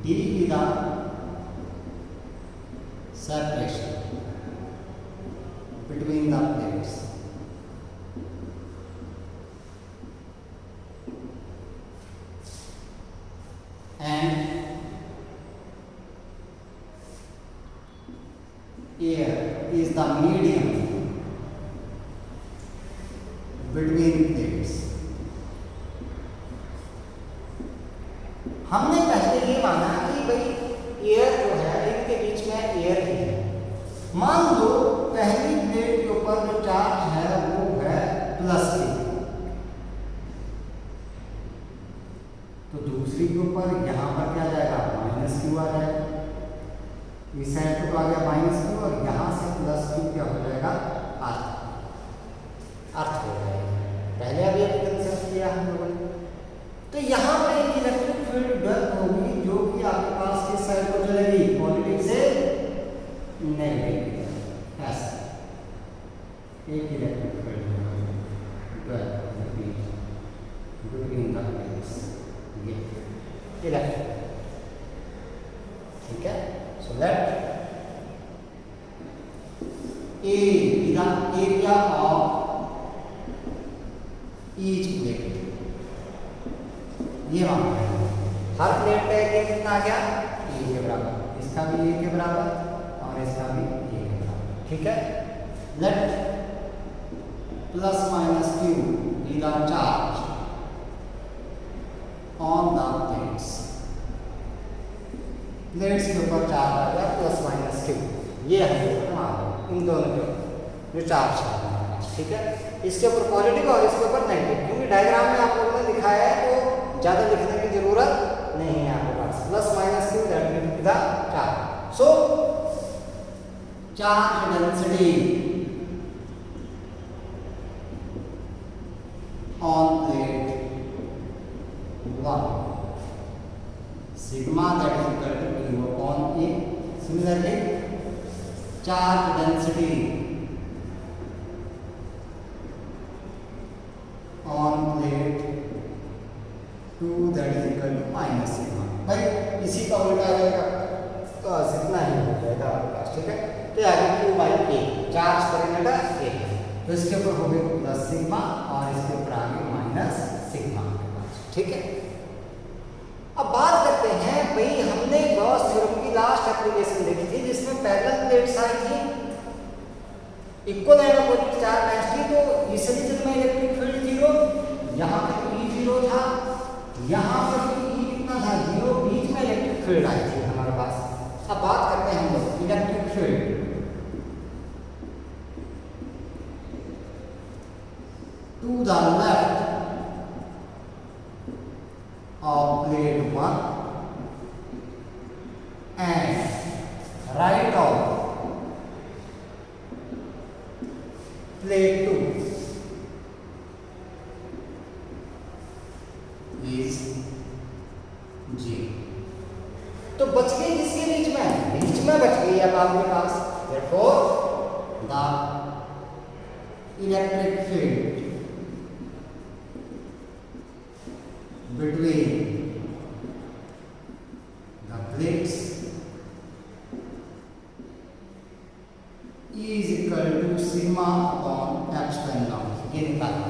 D be the separation between the plates, and air is the medium between plates। हमने पहले ये माना कि भाई एयर जो है इनके बीच में एयर ही है। मान लो पहली प्लेट के ऊपर जो चार्ज है वो है प्लस Q, तो दूसरी के ऊपर यहाँ पर क्या जाएगा, माइनस Q आ जाएगा, इस साइड को आ गया माइनस Q, और यहाँ से प्लस Q क्या हो जाएगा, अर्थ हो जाएगा। पहले अभी कंसेप्ट किया हम लोगों ने। तो यहाँ पर एक इलेक्ट्रिक फील्ड डेवलप होगी जो कि आपके पास किस साइड को चलेगी, पॉजिटिव से नेगेटिव, ऐसा एक इलेक्ट्रिक फील्ड डेवलप होगी बिटवीन द प्लेट्स, ये इलेक्ट्रिक, ठीक है। So let A be the area of each plate, ये मान हर प्लेट का एरिया कितना आ गया, A के बराबर, इसका भी A के बराबर और इसका भी A के बराबर, ठीक है। let plus minus Q be the charge on the plates, plates के ऊपर चार्ज आ गया प्लस माइनस Q, ये हम लोग मान लो इन दोनों के जो चार्ज है, ठीक है। इसके ऊपर पॉजिटिव और इसके ऊपर नेगेटिव, क्योंकि डायग्राम में आप लोगों ने दिखाया है तो ज़्यादा लिखने की जरूरत नहीं है आपके पास। Plus the charge. So charge density on plate 1 sigma that is equal to Q upon A. Similarly, charge density on plate 2 that is equal to minus sigma। भाई इसी का उल्टा आ जाएगा तो जितना ही हो जाएगा आपके पास, ठीक है। तो आगे Q by A चार्ज करेंगे का A, तो इसके ऊपर हो गया प्लस सिग्मा और इसके ऊपर आ गया माइनस सिग्मा, ठीक है। अब बात करते हैं भाई, हमने गॉस थ्योरम की लास्ट एप्लीकेशन देखी थी जिसमें पैरेलल प्लेट्स आई थी, equal and opposite charge density, तो इस रीजन में इलेक्ट्रिक फील्ड जीरो, यहाँ पे E जीरो था, यहाँ पर भी E कितना था जीरो, बीच में इलेक्ट्रिक फील्ड आई थी हमारे पास। अब बात करते हैं हम लोग electric field to the left of plate 1 and right of plate 2 is G। तो बच गई किसके बीच में बच गई अब आपके पास, therefore the electric field between the plates is equal to sigma upon epsilon naught। ये निकालना,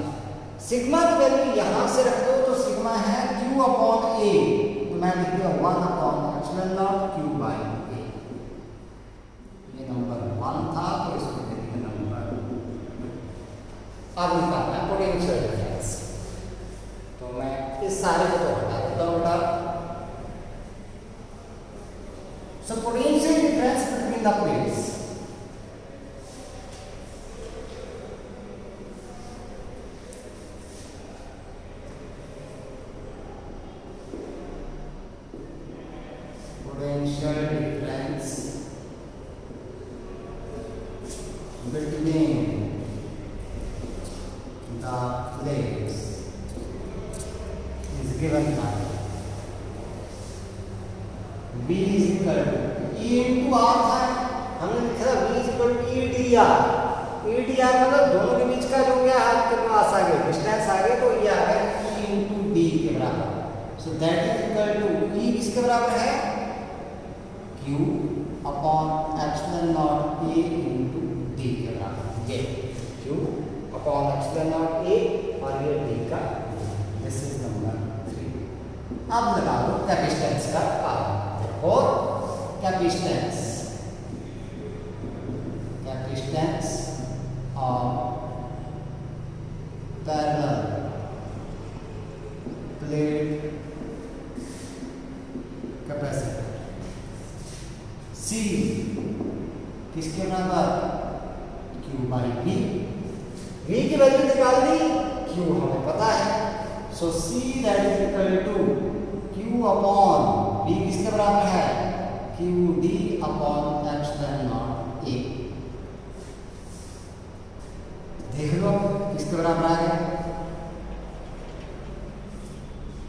सिग्मा की वैल्यू यहां से रख दो तो सिग्मा है Q अपॉन A, तो मैं लिख दिया 1 upon epsilon naught Q by A। ये नंबर 1 था तो इसको दे दिया नंबर। अब निकालना है पोटेंशियल डिफरेंस, तो मैं इस सारे को तो हटा देता हूँ बेटा। So potential difference between the plates, potential difference between the plates is given by V is equal to E into R था, हमने लिखा था V is equal to EDR। EDR मतलब दोनों के बीच का जो गया आपके पास आ गया डिस्टेंस आ गया, तो ये आ गया E into D के बराबर। So that is equal to E किसके बराबर है Q upon epsilon naught A into D के बराबर, ये Q upon epsilon naught A और ये D का, दिस इज नंबर। अब लगा लो कैपेसिटेंस का पावर, और capacitance of parallel plate capacitor C किसके बराबर Q बाई V। V की वैल्यू निकाल दी, Q हमें पता है, so C that is equal to Q upon V किसके बराबर है QD upon epsilon naught A। देख लो किसके बराबर आ गया,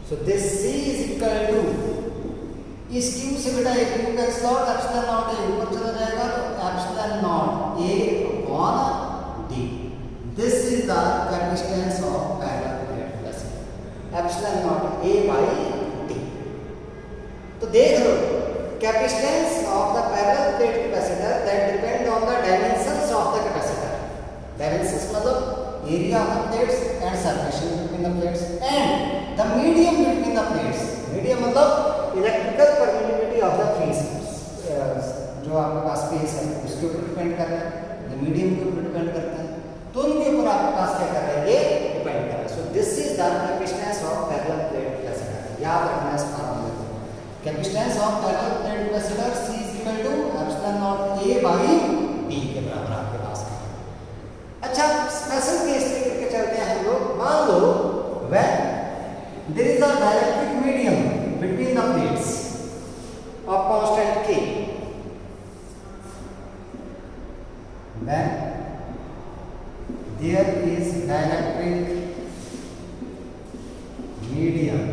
so this C is equal to, इस Q से बेटा एक Q का स्लॉट एप्सिलॉन नॉट A ऊपर चला जाएगा, तो epsilon naught A upon D। This is the capacitance of parallel plate capacitor, epsilon naught A by D। तो देख लो capacitance of the parallel plate capacitor that depend on the dimensions of the capacitor. Dimensions मतलब area of the plates and separation between the plates and the medium between the plates. Medium मतलब electrical permittivity of the face, जो आपके पास space है उसके ऊपर depend कर रहा है, द मीडियम के ऊपर डिपेंड करता है, तो उनके ऊपर आपके पास क्या कर रहा है, ये डिपेंड कर रहा है। So this is the capacitance of parallel plate capacitor. याद रखना इस फार्मूले को, capacitance of parallel plate capacitor C is equal to epsilon naught A by D के बराबर आपके पास। अच्छा स्पेशल केस लेकर के चलते हैं हम लोग। मान लो when there is a dielectric medium between the plates of constant K when there is dielectric medium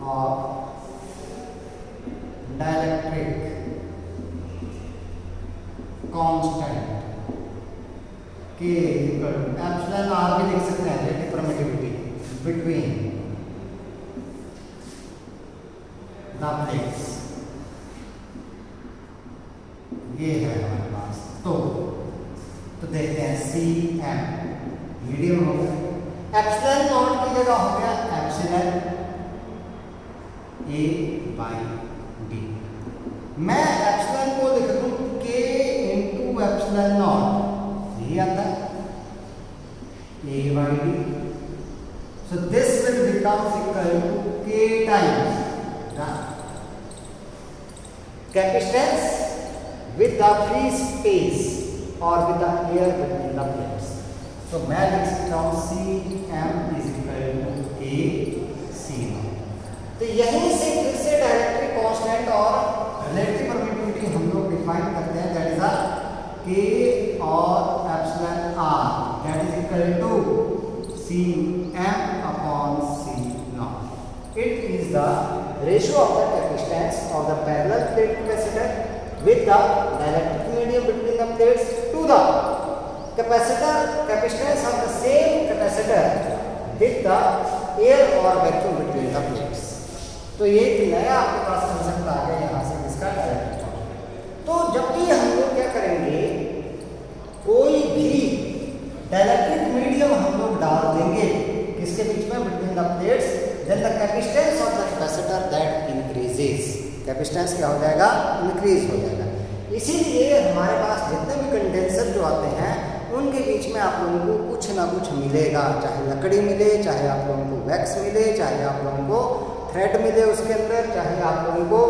or dielectric constant K equal to epsilon R भी लिख सकते हैं, relative permittivity between the plates, ये है हमारे पास। तो देखते हैं सी एम मीडियम हो गया, एप्सिलॉन नॉट की जगह हो गया एप्सिलॉन ए बाई डी। मैं एप्सिलॉन को लिख दूं के इंटू एप्सिलॉन नॉट, यही आता है A by D. So this will become equal to K times capacitance with the free space और with the air between the plates. तो मैं लिख सकता हूं C M is equal to A C naught. तो यहीं से फिर से डायरेक्टली कांस्टेंट और रिलेटिव परमिटिविटी हम लोग डिफाइन करते हैं, दैट इज अ के और epsilon R that is equal to C M upon C naught. It is the ratio of the capacitance of the parallel plate capacitor with the dielectric medium between the plates to the capacitance of the same capacitor with the air or vacuum between the plates। तो ये एक नया आपके पास concept आ गया यहाँ से इसका direct. तो जब भी हम लोग क्या करेंगे, कोई भी डायलेक्ट्रिक मीडियम हम लोग डाल देंगे किसके बीच में, between the plates, then the capacitance of the capacitor that increases. Capacitance क्या हो जाएगा, इंक्रीज हो जाएगा। इसीलिए हमारे पास जितने भी कंडेंसर जो आते हैं उनके बीच में आप लोगों को कुछ ना कुछ मिलेगा, चाहे लकड़ी मिले, चाहे आप लोगों को वैक्स मिले, चाहे आप लोगों को थ्रेड मिले उसके अंदर, चाहे आप लोगों को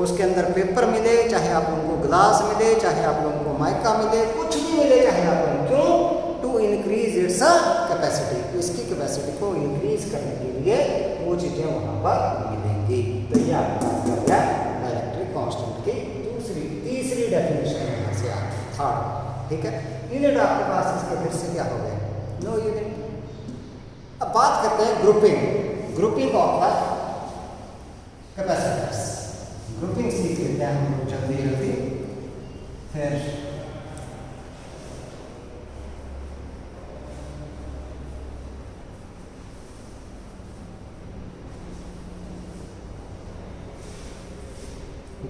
उसके अंदर पेपर मिले, चाहे आप लोगों को ग्लास मिले, चाहे आप लोगों को माइका मिले, कुछ भी मिले चाहे आप लोगों को, क्यों, टू इंक्रीज इट्स कैपेसिटी। इसकी कैपेसिटी को इंक्रीज करने के लिए वो चीज़ें वहाँ पर मिलेंगी। तो ये आपके पास कर गया डायलेक्ट्रिक कांस्टेंट की तीसरी डेफिनेशन यहाँ से आ थर्ड। ठीक है, यूनिट आपके पास इसके फिर से क्या हो गए, नो यूनिट। अब बात करते हैं grouping of the capacitors. Grouping सीख लेते हैं हम लोग जल्दी फिर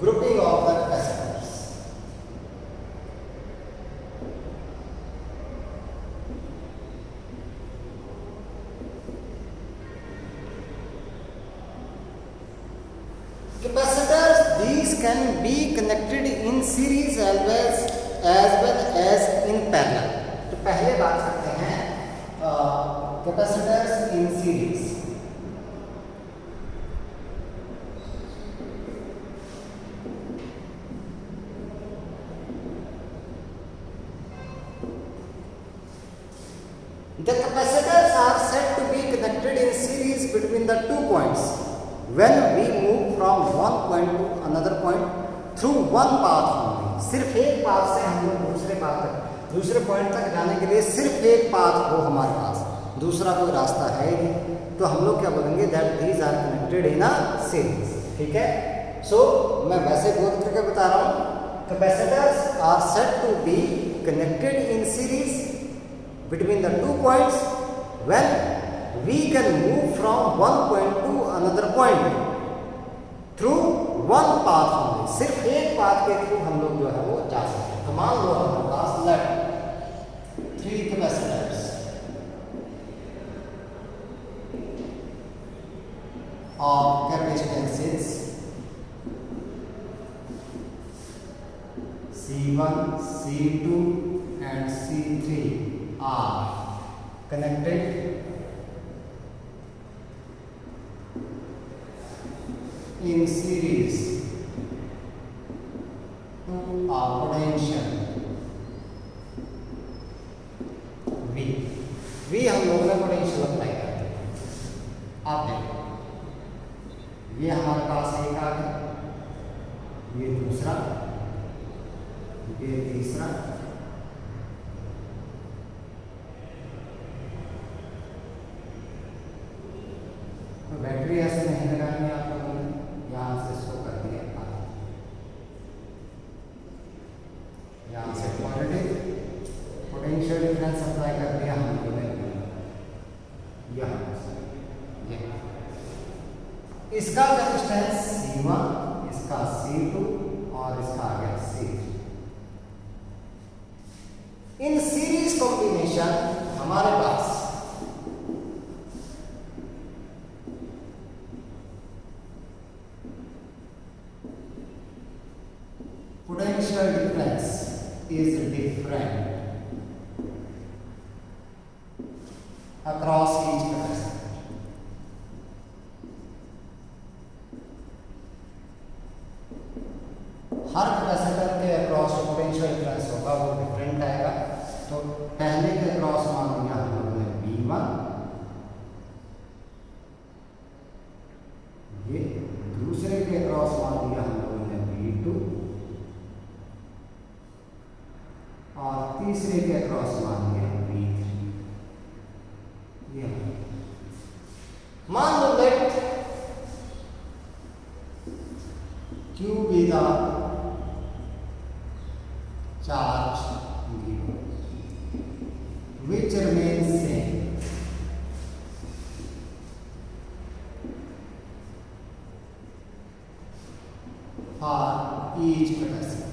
grouping of the capacitors। Capacitors, these can be connected in series as well as in parallel। तो पहले बात करते हैं capacitors in series। The capacitors are said to be connected in series between the 2 points when we move from one point to another point through one path only। सिर्फ एक path से हम लोग दूसरे पॉइंट तक जाने के लिए सिर्फ एक पाथ हो हमारे पास, दूसरा कोई रास्ता है नहीं, तो हम लोग क्या बोलेंगे, that these are connected in a series. ठीक है, सो मैं वैसे बोल करके बता रहा हूँ, capacitors are said to be connected in series between the 2 points when we can move from one point to another point through one path only। सिर्फ एक पाथ के थ्रू हम लोग जो है वो जा सकते हैं। तो मान लो हमारे पास let 3 capacitors of capacitances C1, C2 and C3 are connected in series to a potential V। हम लोगों ने पोटेंशियल अप्लाई कर दिया। आप देखो, ये हमारे पास एक आ गया, ये दूसरा, ये तीसरा, तो बैटरी ऐसे नहीं लगानी है आप लोगों ने, यहाँ से इसको कर दिया, यहाँ से पॉजिटिव पोटेंशियल डिफरेंस अप्लाई कर दिया हम लोगों ने यहाँ से, इसका कैपेसिटेंस C1, इसका C2 और इसका आ गया C3। इन सीरीज कॉम्बिनेशन हमारे पास potential difference is different across each capacitor. हर कैपेसिटर के अक्रॉस जो पोटेंशियल डिफरेंस होगा वो डिफरेंट आएगा। तो पहले के अक्रॉस मान लिया हम लोगों ने V1, ये दूसरे के अक्रॉस मान लिया हम लोगों ने V2 और तीसरे के अक्रॉस मान लिया V3। ये मान लो late Q be the charge given which remains same for each capacitor।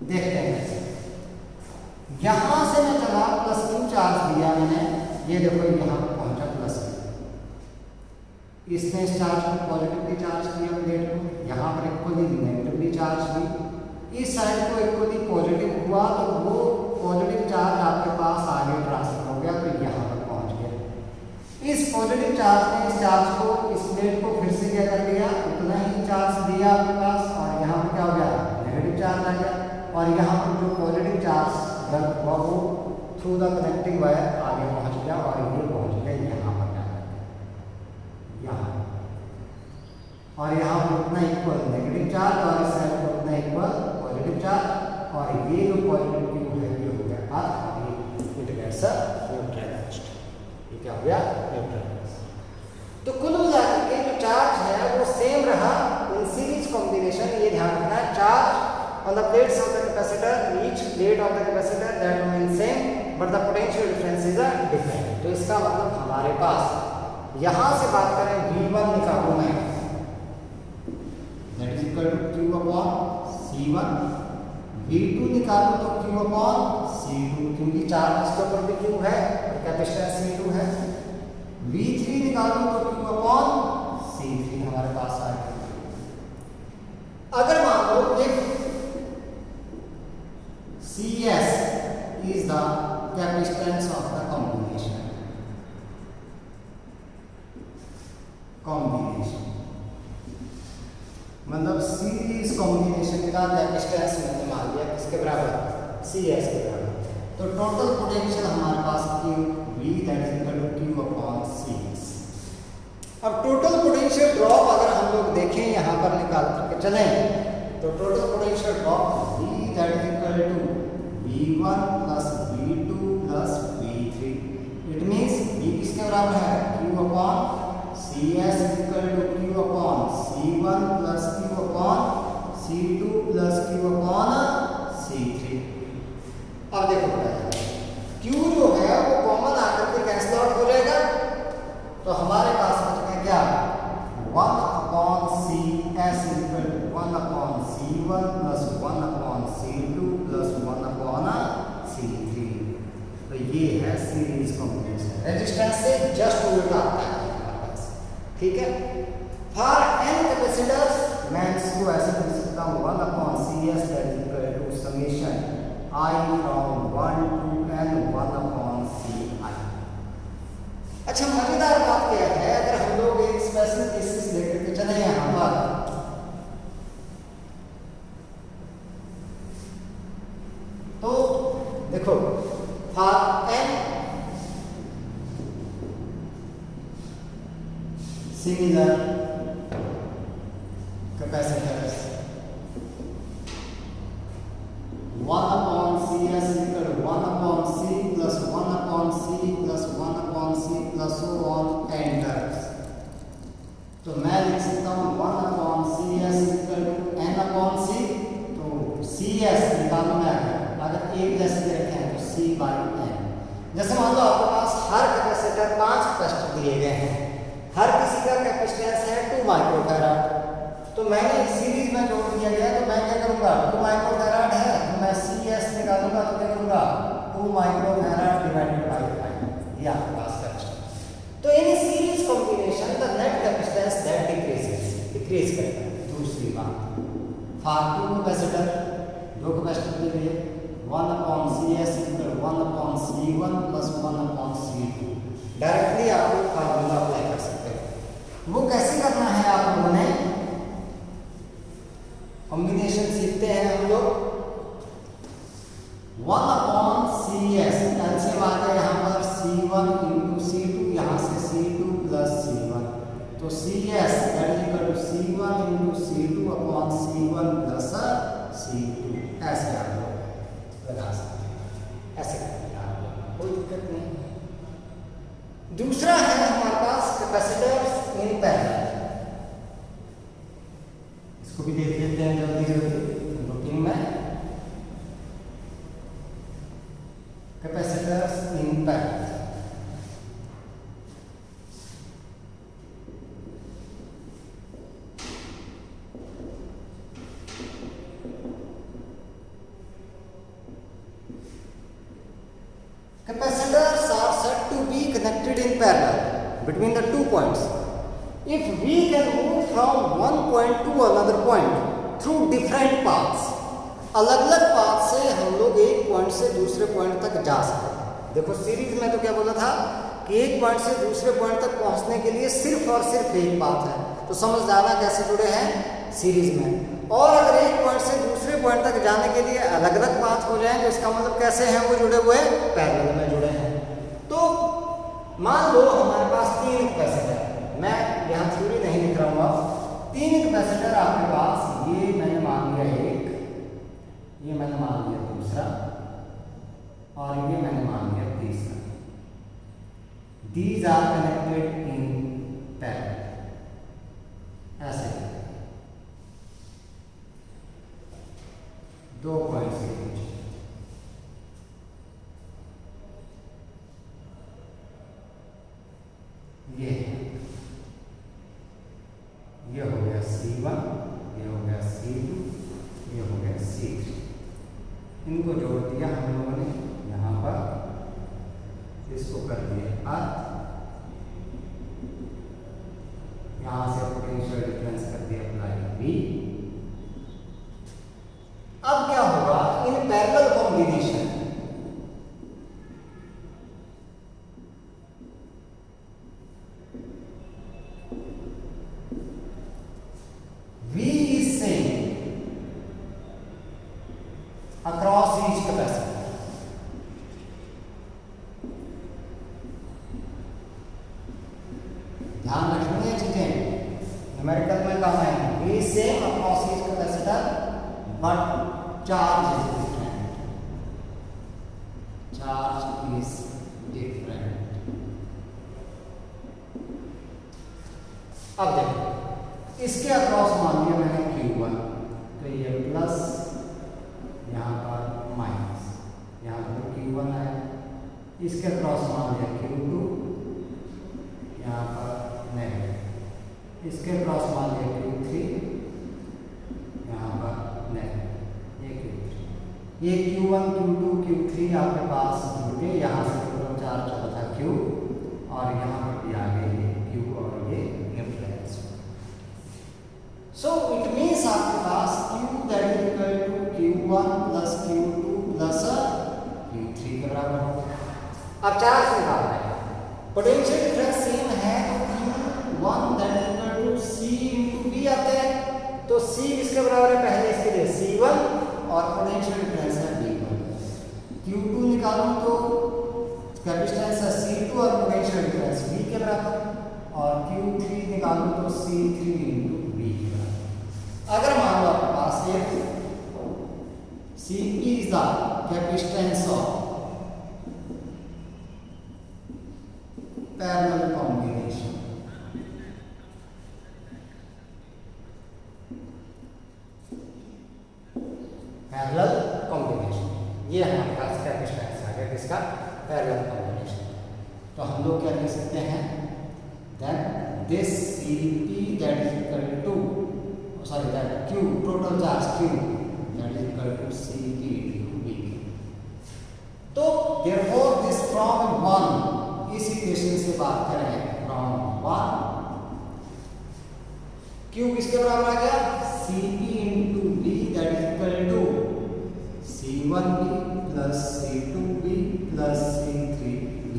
देखते हैं कैसे। यहां से मैं चला प्लस Q चार्ज दिया मैंने, ये देखो यहां पर पहुंचा प्लस Q। इसने इस चार्ज को पॉजिटिवली चार्ज किया प्लेट को, यहाँ पर इक्वली नेगेटिवली चार्ज की। इस साइड को इक्वली पॉजिटिव हुआ तो वो पॉजिटिव चार्ज आपके पास आगे ट्रांसफर हो गया, तो यहाँ पर पहुँच गया। इस पॉजिटिव चार्ज ने इस चार्ज को, इस प्लेट को फिर से क्या कर दिया, उतना ही चार्ज दिया आपके पास, और यहाँ पर क्या हो गया, नेगेटिव चार्ज आ गया। और यहाँ पर जो पॉजिटिव चार्ज रद्द हुआ वो थ्रू द कनेक्टिंग वायर आगे पहुँच गया, और ये पहुँच गया यहाँ पर, यहाँ और यहाँ पर उतना इक्वल नेगेटिव चार्ज और इस साइड पर उतना इक्वल पॉजिटिव चार्ज, और ये जो पॉजिटिव Q है ये हो गया अर्थ, और ये इट गेट्स न्यूट्रलाइज्ड। ये क्या हो गया, न्यूट्रलाइज्ड। तो कुल मिलाकर के जो चार्ज है वो सेम रहा इन सीरीज कॉम्बिनेशन। ये ध्यान रखना है, charge on the plates of the capacitor, each plate of the capacitor that remains same but the potential difference is different। तो इसका मतलब हमारे पास यहां से बात करें V1 निकालूं मैं, that is equal to Q upon C1, V2 निकालूं तो Q upon C2, क्योंकि चार्ज इसके ऊपर भी Q है और कैपेसिटेंस C2 है। V3 निकालूं तो Q upon C3 हमारे पास आ गया। अगर मान लो if CS is the capacitance of the combination, मतलब सीरीज कॉम्बिनेशन का कैपेसिटेंस मैंने मान लिया किसके बराबर, CS के बराबर। तो टोटल पोटेंशियल हमारे पास QV that is equal to Q upon CS। अब टोटल पोटेंशियल ड्रॉप अगर हम लोग देखें यहाँ पर निकाल करके चलें, तो total potential drop V that is equal to V1 plus V2 plus V3। It means V किसके बराबर है, Q upon CS is equal to Q upon C1 plus Q upon C2 plus Q upon C3। अब देखो Q जो है वो common आकर के कैंसिल आउट हो जाएगा, तो हमारे पास बच गया क्या, 1 upon CS is equal to 1 upon C1 plus 1 upon C2 plus 1 upon C3। तो ये है सीरीज कॉम्बिनेशन, रेजिस्टेंस से जस्ट उल्टा आता है हमारे पास, ठीक है। फॉर n कैपेसिटर्स मैं इसको ऐसे लिख सकता हूँ 1 upon CS that is equal to summation I from 1 to n 1 upon Ci। अच्छा मजेदार बात क्या है, अगर हम लोग एक स्पेशल केसेस लेकर के चले यहाँ पर, तो देखो for n similar capacitors C/N। जैसे मान लो आपके पास हर कैपेसिटर 5 कैपेसिटर दिए गए हैं, हर किसी का कैपेसिटेंस है 2 माइक्रोफैराड, तो मैंने सीरीज में जोड़ दिया गया, तो मैं क्या करूंगा 2 माइक्रोफैराड है तो मैं CS निकालूंगा तो क्या करूंगा 2 माइक्रोफैराड डिवाइडेड बाय 5, ये आपके पास कैपेसिटेंस। तो इन series combination the net capacitance that decrease करेगा। दूसरी बात फॉर 2 कैपेसिटर, 2 कैपेसिटर के लिए 1/CS = 1/C1 + 1/C2 डायरेक्टली आप लोग फार्मूला अप्लाई कर सकते हो। वो कैसे करना है आप लोगों ने, कॉम्बिनेशन सीखते हैं हम लोग। 1/CS एलसीएम आ गया यहाँ पर C1 × C2, यहाँ से C2 + C1, तो CS = C1 × C2/C1 + C2, ऐसे आप लोग लगा सकते हैं, ऐसे करना आप लोग, कोई दिक्कत नहीं। दूसरा है हमारे पास कैपेसिटर्स इन पैरेलल, इसको भी देख लेते हैं जल्दी रूटीन में। Capacitors in parallel, capacitors are said to be connected in parallel between the 2 points. If we can move from one point to another point through different paths, अलग अलग path से हम लोग एक पॉइंट से दूसरे पॉइंट तक जा सकते हैं। देखो सीरीज में तो क्या बोला था कि एक पॉइंट से दूसरे पॉइंट तक पहुंचने के लिए सिर्फ और सिर्फ एक पाथ है, तो समझ जाना कैसे जुड़े हैं सीरीज में। और अगर एक पॉइंट से दूसरे पॉइंट तक जाने के लिए अलग अलग पाथ हो जाए तो इसका मतलब कैसे हैं वो जुड़े हुए, पैरेलल में जुड़े हैं। तो मान लो हमारे पास 3 कैपेसिटर, मैं यहाँ थ्योरी नहीं लिख रहा हूँ, 3 कैपेसिटर आपके पास, ये मैंने मान लिया एक, ये मैंने मान लिया दूसरा, और ये मैंने मान लिया तीसरा। These are connected in parallel, ऐसे 2 पॉइंट्स के बीच। ये हो गया C1, ये हो गया C2, ये हो गया C3, इनको जोड़ दिया हम लोगों ने यहाँ पर, इसको कर दिया अर्थ, यहाँ से पोटेंशियल डिफरेंस कर दिया अप्लाई V। अब क्या होगा in parallel combination, V is same across each capacitor। ध्यान रखनी है चीजें, न्यूमेरिकल में काम आएंगे। V is same across each capacitor but charge is different, charge is different। अब देखो इसके अक्रॉस मान लिया मैंने Q1, तो ये प्लस, यहाँ पर माइनस, यहाँ पर Q1 है, इसके अक्रॉस मान लिया Q2, यहाँ पर नेगेटिव, इसके अक्रॉस मान लिया Q3, यहाँ पर नेगेटिव, ये Q3, ये Q1 Q2 Q3 आपके पास जुड़ गए, यहाँ से टोटल चार्ज चला था Q, और यहाँ पर भी आ गए ये Q और ये रिफ्लेक्स। So it means आपके पास Q that is equal to Q1 plus Q2 plus Q3 के बराबर होगा। अब चार्ज निकालना है, पोटेंशियल डिफरेंस सेम है तो Q1 that is equal to C into V आता है, तो C किसके बराबर है, पहले इसके लिए C1 और पोटेंशियल डिफरेंस है V1। Q2 निकालूं तो कैपेसिटेंस है C2 और पोटेंशियल डिफरेंस V के बराबर, और Q3 निकालूं तो C3 into V के बराबर। अगर मान लो आपके पास ये Cp is the capacitance of parallel combination, parallel combination, ये हमारे पास कैपेसिटेंस आ गया सकते हैं then this Cp that is equal to that Q total charge Q that is equal to Cp into V. तो therefore this from 1 इस equation से बात करें from 1 Q किसके बराबर आ गया Cp into V that is equal to C1V plus C2V plus C3V.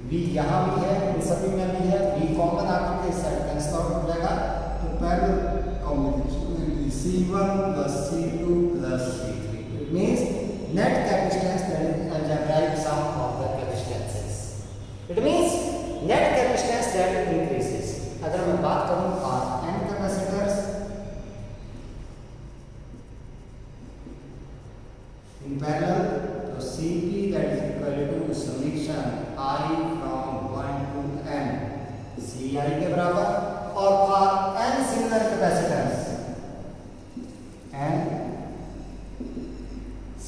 V यहाँ भी है, इन सभी में भी है, V कॉमन आकर के साइड कैंसिल आउट हो जाएगा, तो parallel combination C1 plus C2 plus C3. It means net capacitance that is algebraic sum of the capacitances. It means net capacitance that increases. अगर मैं बात करूँ for n capacitors in parallel, तो Cp that is equal to summation I from 1 to n Ci के बराबर, और for n similar capacitors n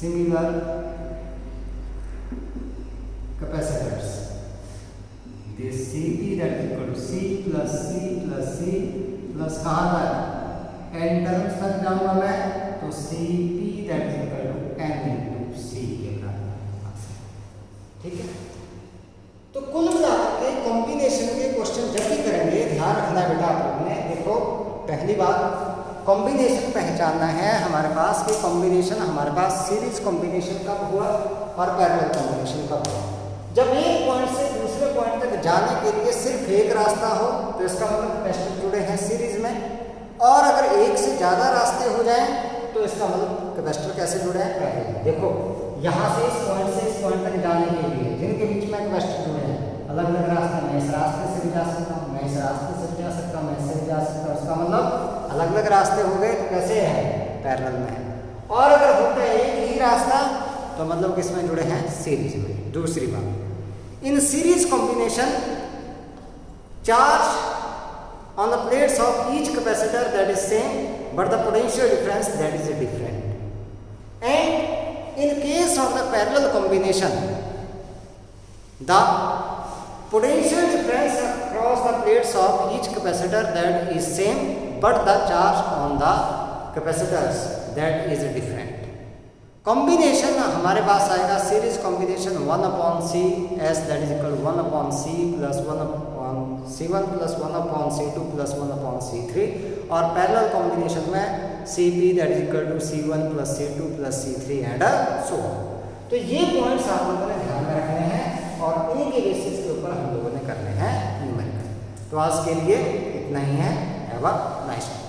similar capacitors this Cp that is equal to C plus C plus C plus कहाँ तक n terms तक जाऊंगा मैं, तो Cp that is equal to n into C के बराबर. ठीक है, तो कुल मिलाकर के कॉम्बिनेशन के क्वेश्चन जब भी करेंगे ध्यान रखना है बेटा आप लोगों ने. देखो पहली बात कॉम्बिनेशन पहचानना है हमारे पास कि कॉम्बिनेशन हमारे पास सीरीज कॉम्बिनेशन कब हुआ और पैरेलल कॉम्बिनेशन कब हुआ. जब एक पॉइंट से दूसरे पॉइंट तक जाने के लिए सिर्फ एक रास्ता हो तो इसका मतलब कैपेसिटर जुड़े हैं सीरीज में, और अगर एक से ज़्यादा रास्ते हो जाएं तो इसका मतलब कैपेसिटर कैसे जुड़े हैं पैरेलल. देखो यहाँ से इस पॉइंट तक जाने के लिए जिनके बीच में कैपेसिटर जुड़े हैं अलग अलग रास्ते, मैं इस रास्ते से भी जा सकता हूँ, मैं इस रास्ते से भी जा सकता हूँ, मैं इससे भी जा सकता हूँ. उसका मतलब अलग अलग रास्ते हो गए तो कैसे है पैरेलल में. और अगर होता है एक ही रास्ता तो मतलब किसमें जुड़े हैं सीरीज में. दूसरी बात इन series combination charge on the plates of each capacitor that is same but the potential difference that is different. And in case of the parallel combination the potential difference across the plates of each capacitor that is same but the charge on the capacitors that is different. Combination हमारे पास आएगा series combination 1/C S that is equal to 1/C plus 1/C1 plus 1/C2 plus 1/C3, और parallel combination में Cp that is equal to C1 plus C2 plus C3 and so on. तो ये points आप लोगों ने ध्यान में रखने हैं और इनके बेसिस के ऊपर हम लोगों ने करने हैं न्यूमेरिकल. तो आज के लिए इतना ही है. Have a nice day.